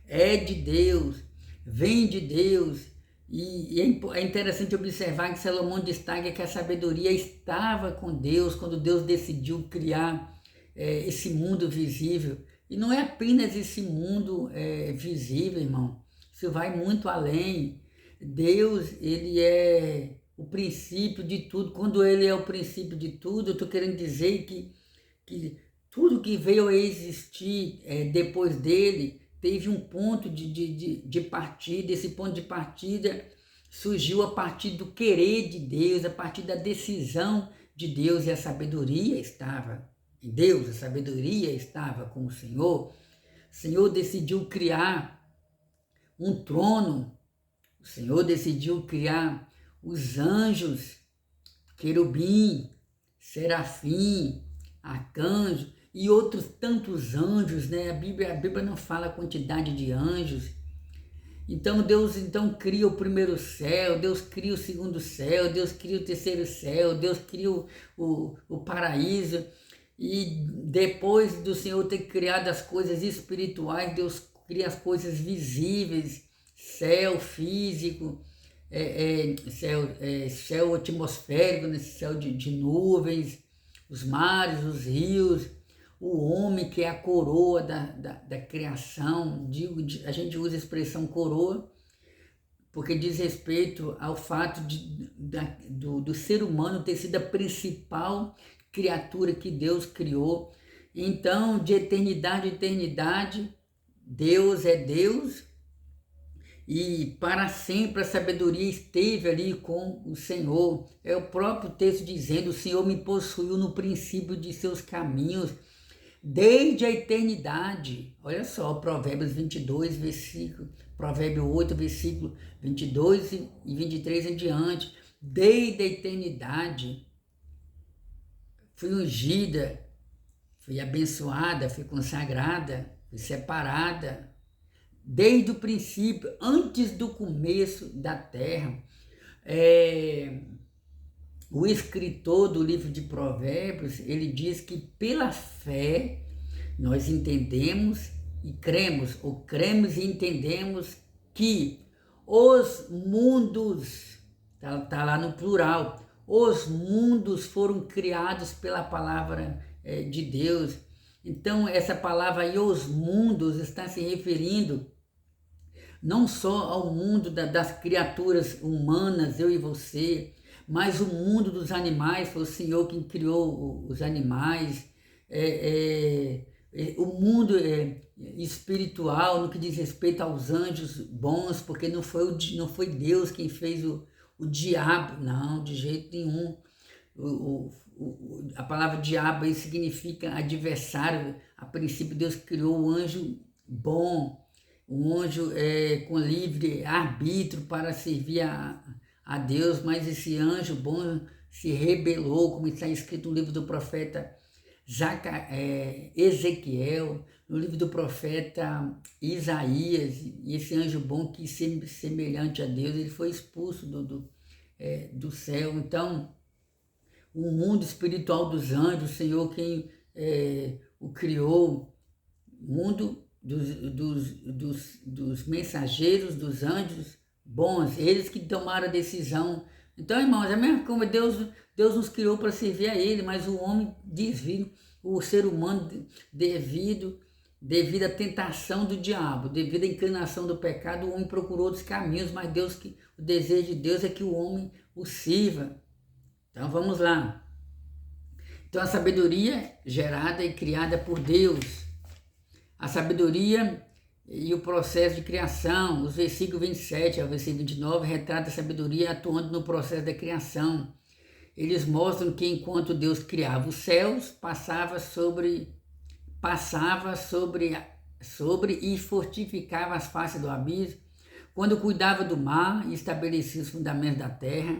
é de Deus, vem de Deus. E é interessante observar que Salomão destaca que a sabedoria estava com Deus quando Deus decidiu criar esse mundo visível. E não é apenas esse mundo visível, irmão. Isso vai muito além. Deus, ele é o princípio de tudo. Quando ele é o princípio de tudo, eu estou querendo dizer que tudo que veio a existir depois dele teve um ponto de partida. Esse ponto de partida surgiu a partir do querer de Deus, a partir da decisão de Deus, e a sabedoria estava em Deus, a sabedoria estava com o Senhor. O Senhor decidiu criar um trono, o Senhor decidiu criar os anjos, querubim, serafim, arcanjo e outros tantos anjos, né? A Bíblia não fala a quantidade de anjos. Então Deus cria o primeiro céu, Deus cria o segundo céu, Deus cria o terceiro céu, Deus cria o paraíso. E depois do Senhor ter criado as coisas espirituais, Deus cria as coisas visíveis, céu físico, céu atmosférico, né? Céu de nuvens, os mares, os rios, o homem que é a coroa da criação. A gente usa a expressão coroa porque diz respeito ao fato do ser humano ter sido a principal criatura que Deus criou. Então, de eternidade a eternidade, Deus é Deus, e para sempre a sabedoria esteve ali com o Senhor. É o próprio texto dizendo: o Senhor me possuiu no princípio de seus caminhos, desde a eternidade. Olha só, Provérbios 22, Provérbio 8, versículo 22 e 23 em diante. Desde a eternidade fui ungida, fui abençoada, fui consagrada. foi separada desde o princípio, antes do começo da terra. O escritor do livro de Provérbios, ele diz que pela fé nós entendemos e cremos, ou cremos e entendemos que os mundos, tá lá no plural, os mundos foram criados pela palavra de Deus. Então essa palavra aí, os mundos, está se referindo não só ao mundo das criaturas humanas, eu e você, mas o mundo dos animais, foi o Senhor quem criou os animais, o mundo espiritual, no que diz respeito aos anjos bons, porque não foi Deus quem fez o diabo, não, de jeito nenhum. A palavra diabo aí significa adversário. A princípio Deus criou o anjo bom, um anjo com livre arbítrio para servir a Deus, mas esse anjo bom se rebelou, como está escrito no livro do profeta Ezequiel, no livro do profeta Isaías. E esse anjo bom, que semelhante a Deus, ele foi expulso do céu. Então, o mundo espiritual dos anjos, o Senhor quem o criou, o mundo dos mensageiros, dos anjos bons, eles que tomaram a decisão. Então, irmãos, é a mesma coisa, Deus nos criou para servir a Ele, mas o homem desvio, o ser humano devido à tentação do diabo, devido à inclinação do pecado, o homem procurou outros caminhos, mas o desejo de Deus é que o homem o sirva. Então vamos lá. Então a sabedoria gerada e criada por Deus. A sabedoria e o processo de criação. Os versículos 27 ao versículo 29 retrata a sabedoria atuando no processo da criação. Eles mostram que enquanto Deus criava os céus, passava sobre e fortificava as faces do abismo, quando cuidava do mar e estabelecia os fundamentos da terra.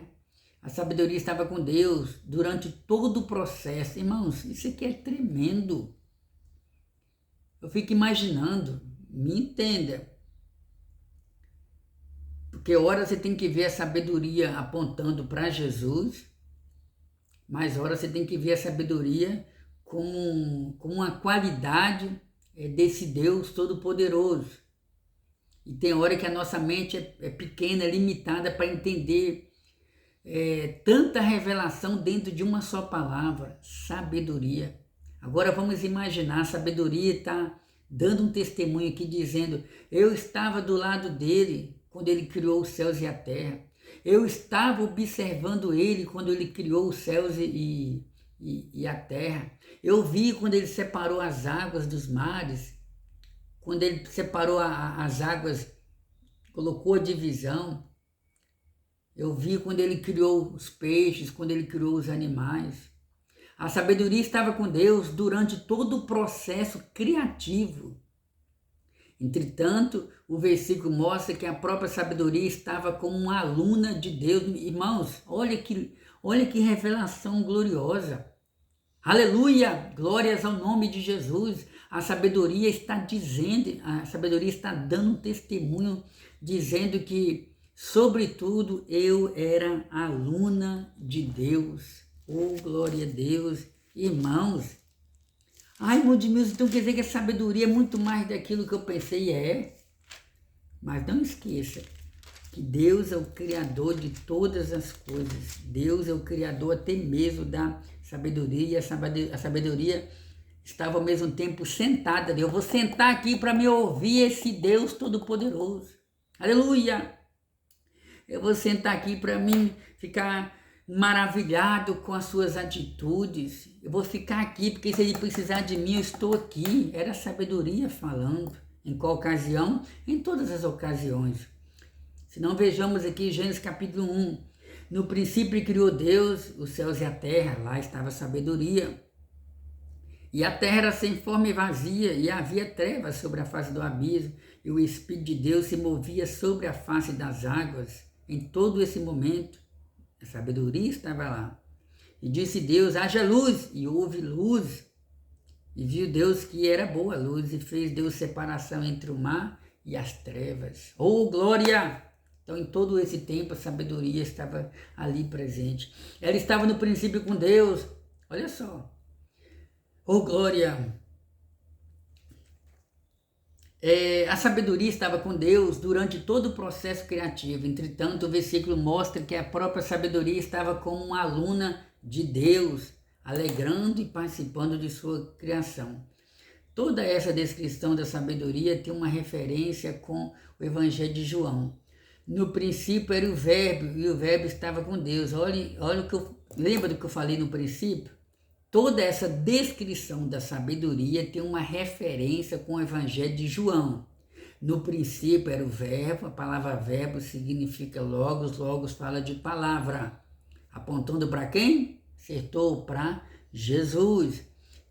A sabedoria estava com Deus durante todo o processo. Irmãos, isso aqui é tremendo. Eu fico imaginando, me entenda. Porque ora você tem que ver a sabedoria apontando para Jesus, mas ora você tem que ver a sabedoria com uma qualidade desse Deus Todo-Poderoso. E tem hora que a nossa mente é pequena, limitada para entender tanta revelação dentro de uma só palavra, sabedoria. Agora vamos imaginar, a sabedoria está dando um testemunho aqui dizendo: eu estava do lado dele quando ele criou os céus e a terra. Eu estava observando ele quando ele criou os céus e a terra. Eu vi quando ele separou as águas dos mares, quando ele separou as águas, colocou a divisão. Eu vi quando ele criou os peixes, quando ele criou os animais. A sabedoria estava com Deus durante todo o processo criativo. Entretanto, o versículo mostra que a própria sabedoria estava como uma aluna de Deus. Irmãos, olha que revelação gloriosa. Aleluia! Glórias ao nome de Jesus. A sabedoria está dando um testemunho, dizendo que, sobretudo, eu era aluna de Deus. Oh, glória a Deus. Irmãos, ai, meu Deus, então quer dizer que a sabedoria é muito mais daquilo que eu pensei, Mas não esqueça que Deus é o Criador de todas as coisas. Deus é o Criador até mesmo da sabedoria. E a sabedoria estava ao mesmo tempo sentada ali. Eu vou sentar aqui para me ouvir esse Deus Todo-Poderoso. Aleluia! Eu vou sentar aqui para mim ficar maravilhado com as suas atitudes. Eu vou ficar aqui porque se ele precisar de mim, eu estou aqui. Era a sabedoria falando. Em qual ocasião? Em todas as ocasiões. Se não, vejamos aqui Gênesis capítulo 1. No princípio criou Deus os céus e a terra. Lá estava a sabedoria. E a terra era sem forma e vazia, e havia trevas sobre a face do abismo, e o Espírito de Deus se movia sobre a face das águas. Em todo esse momento, a sabedoria estava lá. E disse Deus: haja luz, e houve luz. E viu Deus que era boa a luz e fez Deus separação entre o mar e as trevas. Oh, glória! Então, em todo esse tempo, a sabedoria estava ali presente. Ela estava no princípio com Deus. Olha só. Oh, glória! A sabedoria estava com Deus durante todo o processo criativo. Entretanto, o versículo mostra que a própria sabedoria estava como uma aluna de Deus, alegrando e participando de sua criação. Toda essa descrição da sabedoria tem uma referência com o Evangelho de João. No princípio era o verbo, e o verbo estava com Deus. Olha o que lembra do que eu falei no princípio? Toda essa descrição da sabedoria tem uma referência com o Evangelho de João. No princípio era o verbo, a palavra verbo significa logos, logos fala de palavra. Apontando para quem? Acertou, para Jesus.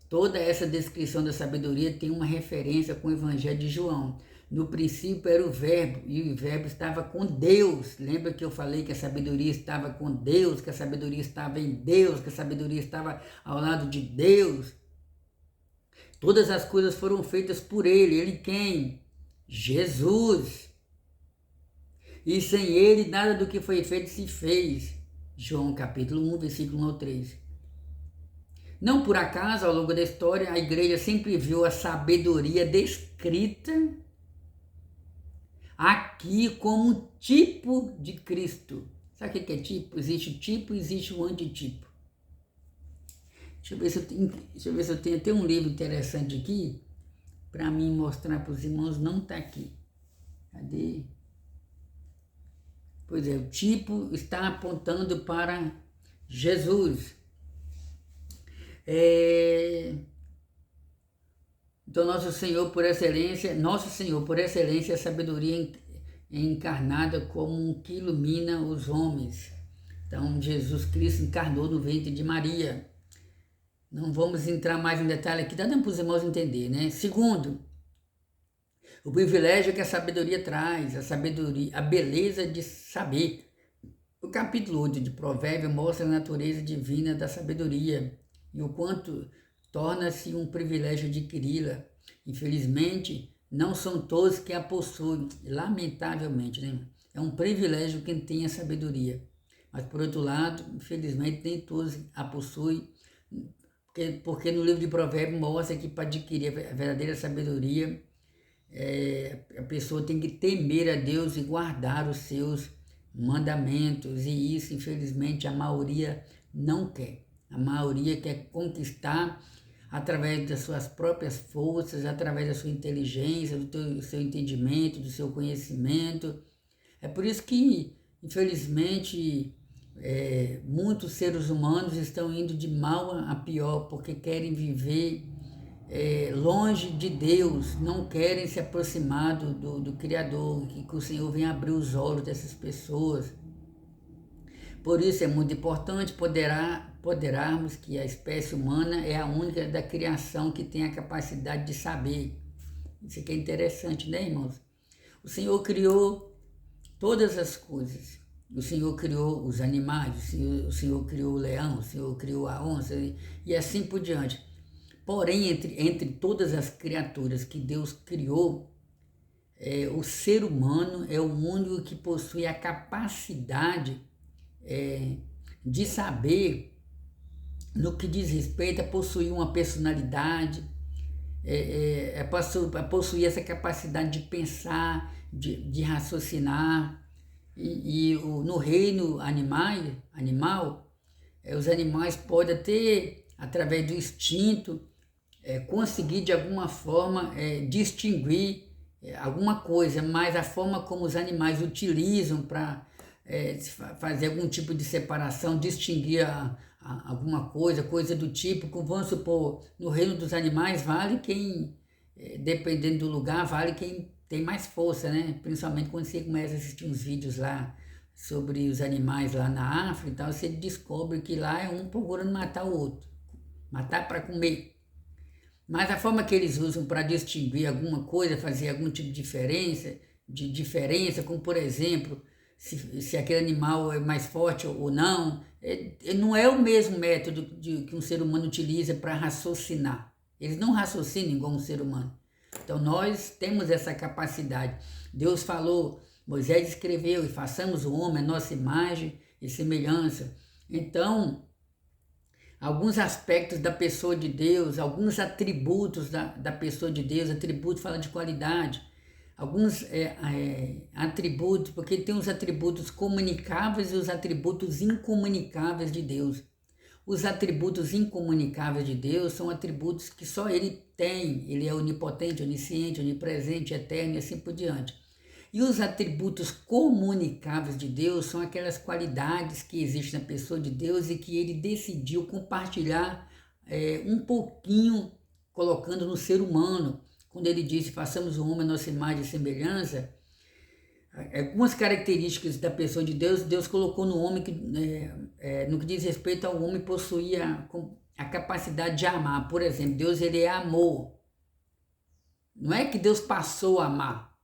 Toda essa descrição da sabedoria tem uma referência com o Evangelho de João. No princípio era o verbo, e o verbo estava com Deus. Lembra que eu falei que a sabedoria estava com Deus, que a sabedoria estava em Deus, que a sabedoria estava ao lado de Deus? Todas as coisas foram feitas por Ele. Ele quem? Jesus. E sem Ele nada do que foi feito se fez. João capítulo 1, versículo 1 ao 3. Não por acaso, ao longo da história, a igreja sempre viu a sabedoria descrita aqui como tipo de Cristo. Sabe o que é tipo? Existe o tipo e existe o antitipo. Deixa eu ver se eu tenho até um livro interessante aqui para mim mostrar para os irmãos. Não está aqui. Cadê? Pois é, o tipo está apontando para Jesus. Então, nosso Senhor por excelência, é a sabedoria encarnada como um que ilumina os homens. Então, Jesus Cristo encarnou no ventre de Maria. Não vamos entrar mais em detalhe aqui, dá para os irmãos entender, né? Segundo, o privilégio que a sabedoria traz, a beleza de saber. O capítulo 8 de Provérbios mostra a natureza divina da sabedoria e o quanto torna-se um privilégio adquiri-la. Infelizmente, não são todos que a possuem, lamentavelmente, né? É um privilégio quem tem a sabedoria. Mas, por outro lado, infelizmente, nem todos a possuem, porque no livro de Provérbios mostra que para adquirir a verdadeira sabedoria, a pessoa tem que temer a Deus e guardar os seus mandamentos, e isso, infelizmente, a maioria não quer. A maioria quer conquistar através das suas próprias forças, através da sua inteligência, do seu entendimento, do seu conhecimento. É por isso que, infelizmente, muitos seres humanos estão indo de mal a pior, porque querem viver longe de Deus, não querem se aproximar do Criador, que o Senhor venha abrir os olhos dessas pessoas. Por isso é muito importante poderarmos que a espécie humana é a única da criação que tem a capacidade de saber. Isso aqui é interessante, né, irmãos? O Senhor criou todas as coisas. O Senhor criou os animais, o Senhor criou o leão, o Senhor criou a onça e assim por diante. Porém, entre todas as criaturas que Deus criou, o ser humano é o único que possui a capacidade de saber, no que diz respeito a possuir uma personalidade, a possuir essa capacidade de pensar, de raciocinar. No reino animal, os animais podem até, através do instinto, conseguir de alguma forma distinguir alguma coisa, mas a forma como os animais utilizam para fazer algum tipo de separação, distinguir alguma coisa do tipo, como vamos supor, no reino dos animais vale quem, dependendo do lugar, vale quem tem mais força, né? Principalmente quando você começa a assistir uns vídeos lá sobre os animais lá na África, então você descobre que lá é um procurando matar o outro, matar para comer. Mas a forma que eles usam para distinguir alguma coisa, fazer algum tipo de diferença, como por exemplo, se aquele animal é mais forte ou não, não é o mesmo método que um ser humano utiliza para raciocinar. Eles não raciocinam igual um ser humano. Então nós temos essa capacidade. Deus falou, Moisés escreveu, e façamos o homem a nossa imagem e semelhança. Então, alguns aspectos da pessoa de Deus, alguns atributos da pessoa de Deus, atributo fala de qualidade, alguns atributos, porque tem os atributos comunicáveis e os atributos incomunicáveis de Deus. Os atributos incomunicáveis de Deus são atributos que só Ele tem. Ele é onipotente, onisciente, onipresente, eterno e assim por diante. E os atributos comunicáveis de Deus são aquelas qualidades que existem na pessoa de Deus e que Ele decidiu compartilhar um pouquinho, colocando no ser humano. Quando Ele disse, façamos o homem a nossa imagem e semelhança, algumas características da pessoa de Deus, Deus colocou no homem que, no que diz respeito ao homem, possuía a capacidade de amar. Por exemplo, Deus ele é amor. Não é que Deus passou a amar,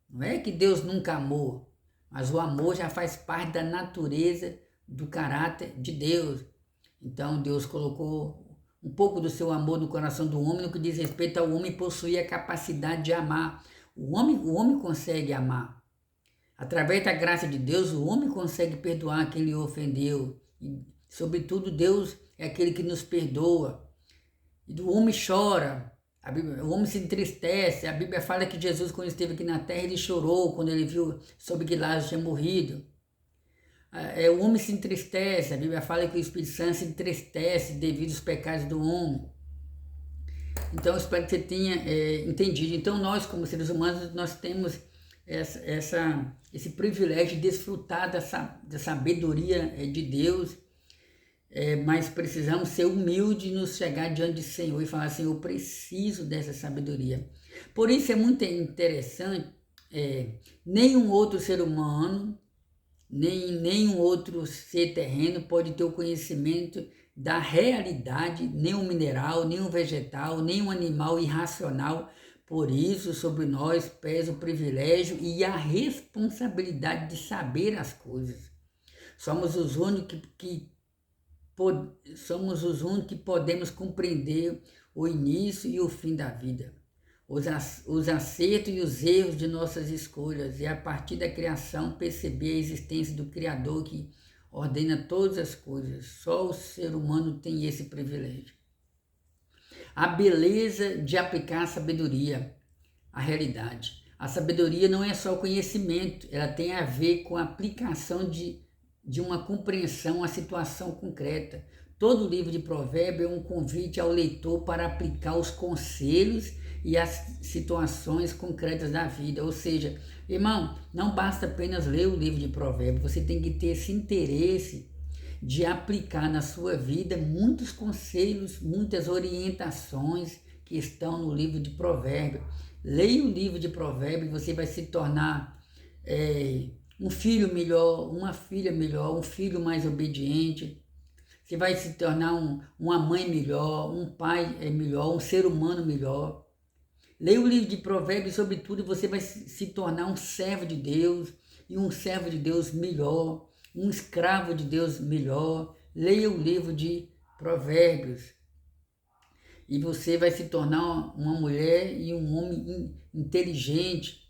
não é que Deus nunca amou, mas o amor já faz parte da natureza, do caráter de Deus. Então Deus colocou um pouco do seu amor no coração do homem, no que diz respeito ao homem possuir a capacidade de amar. O homem consegue amar. Através da graça de Deus, o homem consegue perdoar quem lhe ofendeu. E, sobretudo, Deus é aquele que nos perdoa. E o homem chora, o homem se entristece. A Bíblia fala que Jesus, quando esteve aqui na terra, ele chorou quando ele viu sobre que Lázaro tinha morrido. O homem se entristece. A Bíblia fala que o Espírito Santo se entristece devido aos pecados do homem. Então, eu espero que você tenha entendido. Então, nós, como seres humanos, nós temos esse privilégio de desfrutar da sabedoria de Deus, mas precisamos ser humildes e nos chegar diante do Senhor e falar assim, eu preciso dessa sabedoria. Por isso é muito interessante, nenhum outro ser humano, nenhum outro ser terreno pode ter o conhecimento da realidade, nem um mineral, nem um vegetal, nem um animal irracional. Por isso, sobre nós pesa o privilégio e a responsabilidade de saber as coisas. Somos os únicos que podemos compreender o início e o fim da vida, os acertos e os erros de nossas escolhas, e a partir da criação perceber a existência do Criador que ordena todas as coisas. Só o ser humano tem esse privilégio. A beleza de aplicar a sabedoria à realidade. A sabedoria não é só o conhecimento, ela tem a ver com a aplicação de uma compreensão à situação concreta. Todo livro de Provérbios é um convite ao leitor para aplicar os conselhos e as situações concretas da vida. Ou seja, irmão, não basta apenas ler o livro de Provérbios, você tem que ter esse interesse de aplicar na sua vida muitos conselhos, muitas orientações que estão no livro de Provérbios. Leia o livro de Provérbios e você vai se tornar um filho melhor, uma filha melhor, um filho mais obediente. Você vai se tornar uma mãe melhor, um pai melhor, um ser humano melhor. Leia o livro de Provérbios, sobretudo, você vai se tornar um servo de Deus, e um servo de Deus melhor, um escravo de Deus melhor. Leia o livro de Provérbios e você vai se tornar uma mulher e um homem inteligente,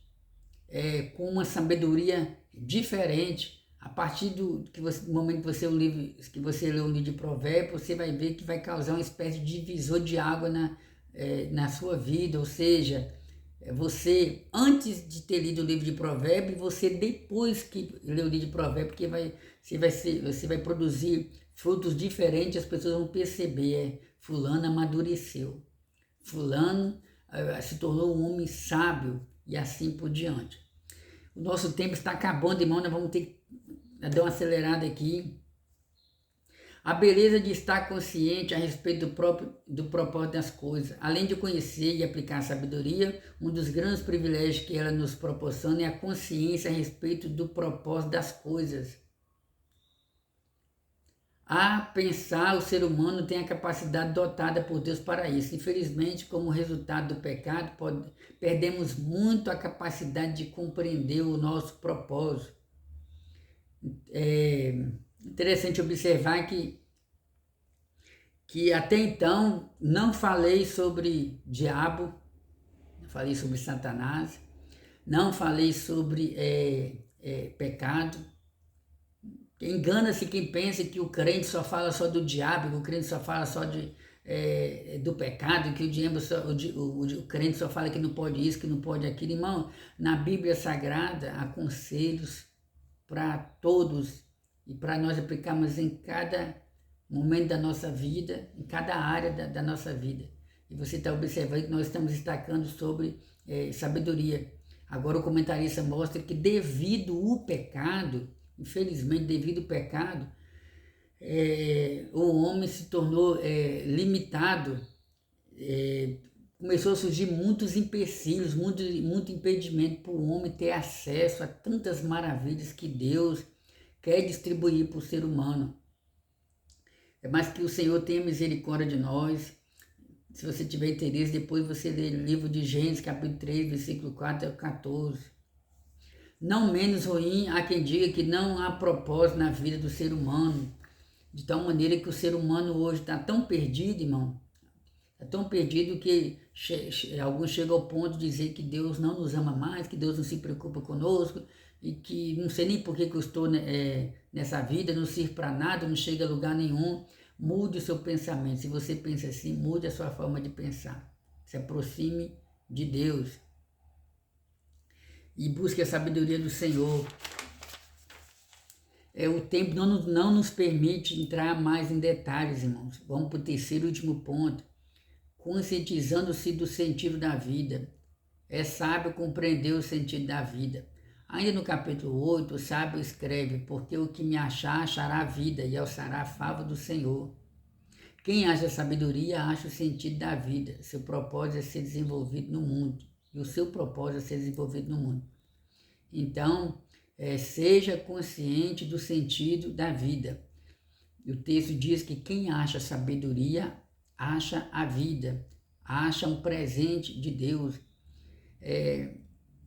com uma sabedoria diferente. A partir do momento que você lê o livro de Provérbios, você vai ver que vai causar uma espécie de divisor de água na sua vida. Ou seja, você, antes de ter lido o livro de Provérbios, você depois que lê o livro de Provérbios, porque você vai produzir frutos diferentes, as pessoas vão perceber, fulano amadureceu, fulano se tornou um homem sábio e assim por diante. O nosso tempo está acabando, irmão, nós vamos ter que dar uma acelerada aqui. A beleza de estar consciente a respeito do propósito das coisas. Além de conhecer e aplicar a sabedoria, um dos grandes privilégios que ela nos proporciona é a consciência a respeito do propósito das coisas. A pensar, o ser humano tem a capacidade dotada por Deus para isso. Infelizmente, como resultado do pecado, perdemos muito a capacidade de compreender o nosso propósito. É interessante observar que que até então não falei sobre diabo, não falei sobre Satanás, não falei sobre pecado. Engana-se quem pensa que o crente só fala só do diabo, que o crente só fala só do pecado, que o crente só fala que não pode isso, que não pode aquilo. Irmão, na Bíblia Sagrada há conselhos para todos e para nós aplicarmos em cada momento da nossa vida, em cada área da nossa vida. E você está observando que nós estamos destacando sobre sabedoria. Agora o comentarista mostra que devido ao pecado, infelizmente devido ao pecado, o homem se tornou limitado, começou a surgir muitos empecilhos, muito impedimento para o homem ter acesso a tantas maravilhas que Deus quer distribuir para o ser humano. Mas que o Senhor tenha misericórdia de nós. Se você tiver interesse, depois você lê o livro de Gênesis, capítulo 3, versículo 4 a 14. Não menos ruim há quem diga que não há propósito na vida do ser humano, de tal maneira que o ser humano hoje está tão perdido, irmão, está tão perdido que alguns chegam ao ponto de dizer que Deus não nos ama mais, que Deus não se preocupa conosco, e que não sei nem por que eu estou nessa vida, não sirvo para nada, não chega a lugar nenhum. Mude o seu pensamento. Se você pensa assim, mude a sua forma de pensar. Se aproxime de Deus e busque a sabedoria do Senhor. O tempo não nos permite entrar mais em detalhes, irmãos. Vamos para o terceiro e último ponto. Conscientizando-se do sentido da vida. É sábio compreender o sentido da vida. Ainda no capítulo 8, o sábio escreve: porque o que me achar, achará a vida e alçará a fava do Senhor. Quem acha sabedoria, acha o sentido da vida. Seu propósito é ser desenvolvido no mundo. E o seu propósito é ser desenvolvido no mundo. Então, seja consciente do sentido da vida. E o texto diz que quem acha sabedoria, acha a vida. Acha um presente de Deus.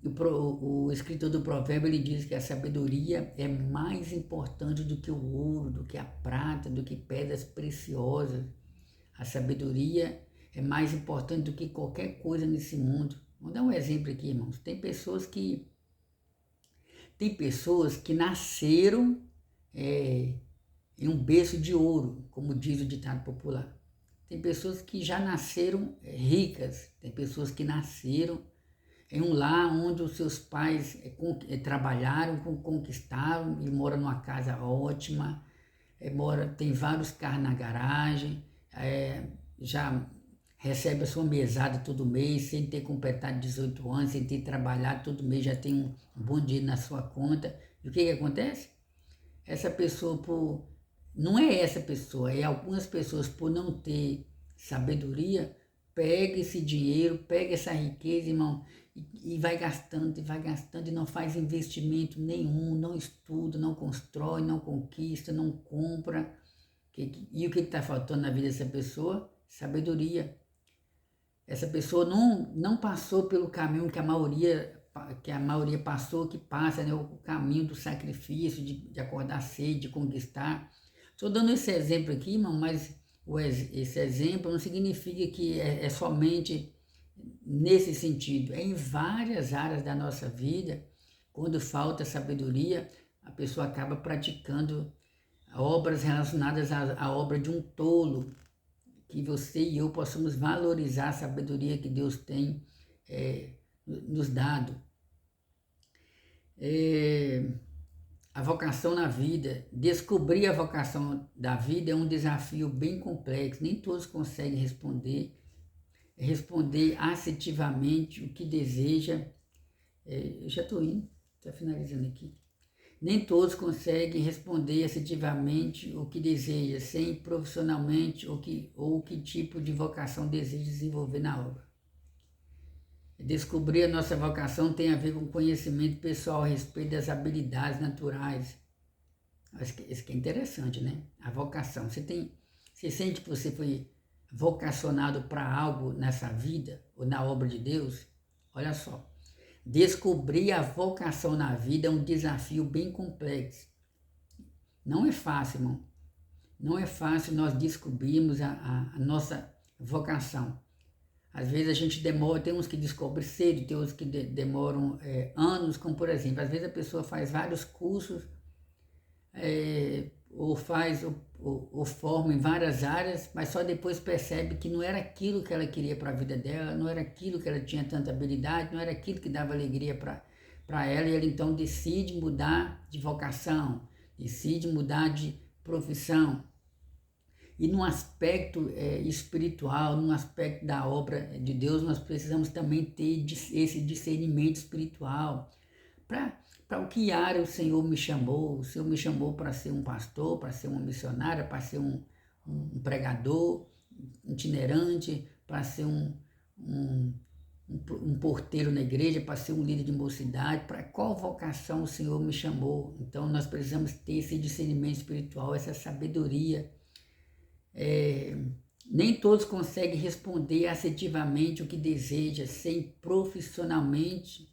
O escritor do provérbio, ele diz que a sabedoria é mais importante do que o ouro, do que a prata, do que pedras preciosas. A sabedoria é mais importante do que qualquer coisa nesse mundo. Vou dar um exemplo aqui, irmãos. Tem pessoas que nasceram em um berço de ouro, como diz o ditado popular. Tem pessoas que já nasceram ricas. Tem pessoas que nasceram em um lar onde os seus pais trabalharam, conquistaram e moram numa casa ótima, tem vários carros na garagem, já recebe a sua mesada todo mês, sem ter completado 18 anos, sem ter trabalhado todo mês, já tem um bom dinheiro na sua conta. E o que acontece? Essa pessoa, não é essa pessoa, é algumas pessoas, por não ter sabedoria, pega esse dinheiro, pega essa riqueza, irmão, e vai gastando e não faz investimento nenhum, não estuda, não constrói, não conquista, não compra. E o que está faltando na vida dessa pessoa? Sabedoria. Essa pessoa não passou pelo caminho que a maioria passou, que passa, né? O caminho do sacrifício, de acordar cedo, de conquistar. Estou dando esse exemplo aqui, irmão, mas esse exemplo não significa que é somente nesse sentido. É em várias áreas da nossa vida. Quando falta sabedoria, a pessoa acaba praticando obras relacionadas à obra de um tolo. Que você e eu possamos valorizar a sabedoria que Deus tem nos dado. A vocação na vida. Descobrir a vocação da vida é um desafio bem complexo. Nem todos conseguem responder assertivamente o que deseja. Eu já estou indo, está finalizando aqui. Nem todos conseguem responder assertivamente o que deseja, sem profissionalmente ou que tipo de vocação deseja desenvolver na obra. Descobrir a nossa vocação tem a ver com conhecimento pessoal a respeito das habilidades naturais. Isso que é interessante, né? A vocação. Você sente que você foi vocacionado para algo nessa vida ou na obra de Deus? Olha só. Descobrir a vocação na vida é um desafio bem complexo. Não é fácil, irmão. não é fácil nós descobrirmos a nossa vocação. Às vezes a gente demora, tem uns que descobrem cedo, tem uns que demoram anos, como por exemplo, às vezes a pessoa faz vários cursos, ou forma em várias áreas, mas só depois percebe que não era aquilo que ela queria para a vida dela, não era aquilo que ela tinha tanta habilidade, não era aquilo que dava alegria para ela, e ela então decide mudar de vocação, decide mudar de profissão. E num aspecto espiritual, num aspecto da obra de Deus, nós precisamos também ter esse discernimento espiritual. Para o que área o Senhor me chamou? O Senhor me chamou para ser um pastor, para ser uma missionária, para ser um pregador itinerante, para ser um porteiro na igreja, para ser um líder de mocidade, para qual vocação o Senhor me chamou? Então nós precisamos ter esse discernimento espiritual, essa sabedoria. Nem todos conseguem responder assertivamente o que deseja ser profissionalmente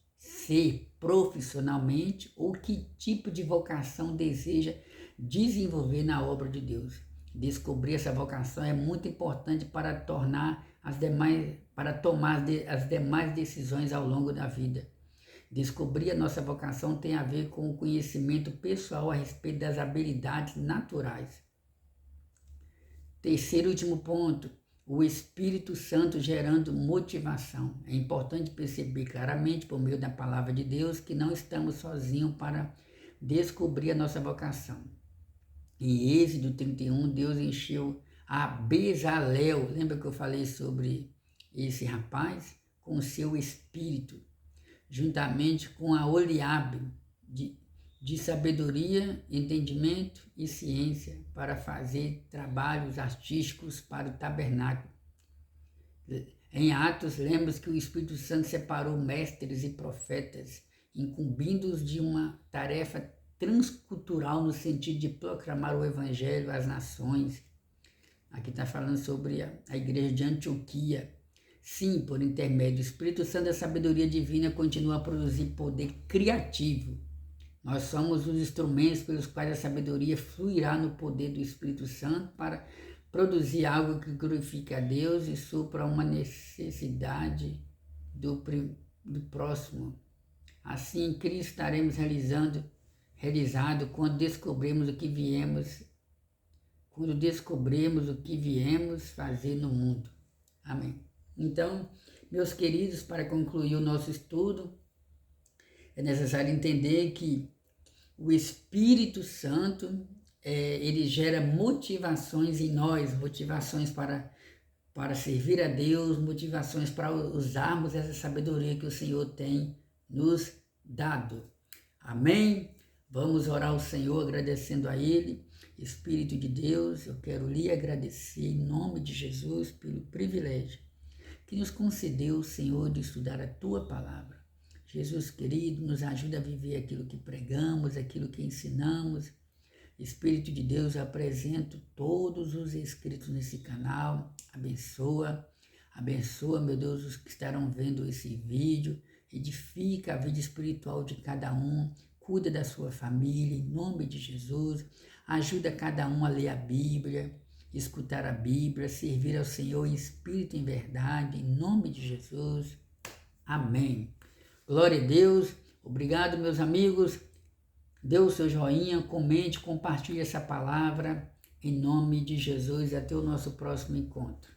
ou que tipo de vocação deseja desenvolver na obra de Deus. Descobrir essa vocação é muito importante para tomar as demais decisões ao longo da vida. Descobrir a nossa vocação tem a ver com o conhecimento pessoal a respeito das habilidades naturais. Terceiro e último ponto, o Espírito Santo gerando motivação. É importante perceber claramente, por meio da palavra de Deus, que não estamos sozinhos para descobrir a nossa vocação. Em Êxodo 31, Deus encheu a Bezalel, lembra que eu falei sobre esse rapaz? Com o seu espírito, juntamente com a Oliabe, de sabedoria, entendimento e ciência para fazer trabalhos artísticos para o tabernáculo. Em Atos, lemos que o Espírito Santo separou mestres e profetas, incumbindo-os de uma tarefa transcultural no sentido de proclamar o Evangelho às nações. Aqui está falando sobre a igreja de Antioquia. Sim, por intermédio do Espírito Santo, a sabedoria divina continua a produzir poder criativo. Nós somos os instrumentos pelos quais a sabedoria fluirá no poder do Espírito Santo para produzir algo que glorifique a Deus e supra uma necessidade do próximo. Assim, em Cristo estaremos realizado quando descobrimos o que viemos fazer no mundo. Amém. Então, meus queridos, para concluir o nosso estudo, é necessário entender que o Espírito Santo, ele gera motivações em nós, motivações para servir a Deus, motivações para usarmos essa sabedoria que o Senhor tem nos dado. Amém? Vamos orar ao Senhor agradecendo a Ele. Espírito de Deus, eu quero lhe agradecer em nome de Jesus pelo privilégio que nos concedeu, Senhor, de estudar a Tua Palavra. Jesus querido, nos ajuda a viver aquilo que pregamos, aquilo que ensinamos. Espírito de Deus, eu apresento todos os inscritos nesse canal. Abençoa, meu Deus, os que estarão vendo esse vídeo. Edifica a vida espiritual de cada um. Cuida da sua família, em nome de Jesus. Ajuda cada um a ler a Bíblia, escutar a Bíblia, servir ao Senhor em espírito e em verdade, em nome de Jesus. Amém. Glória a Deus. Obrigado, meus amigos. Dê o seu joinha, comente, compartilhe essa palavra. Em nome de Jesus. Até o nosso próximo encontro.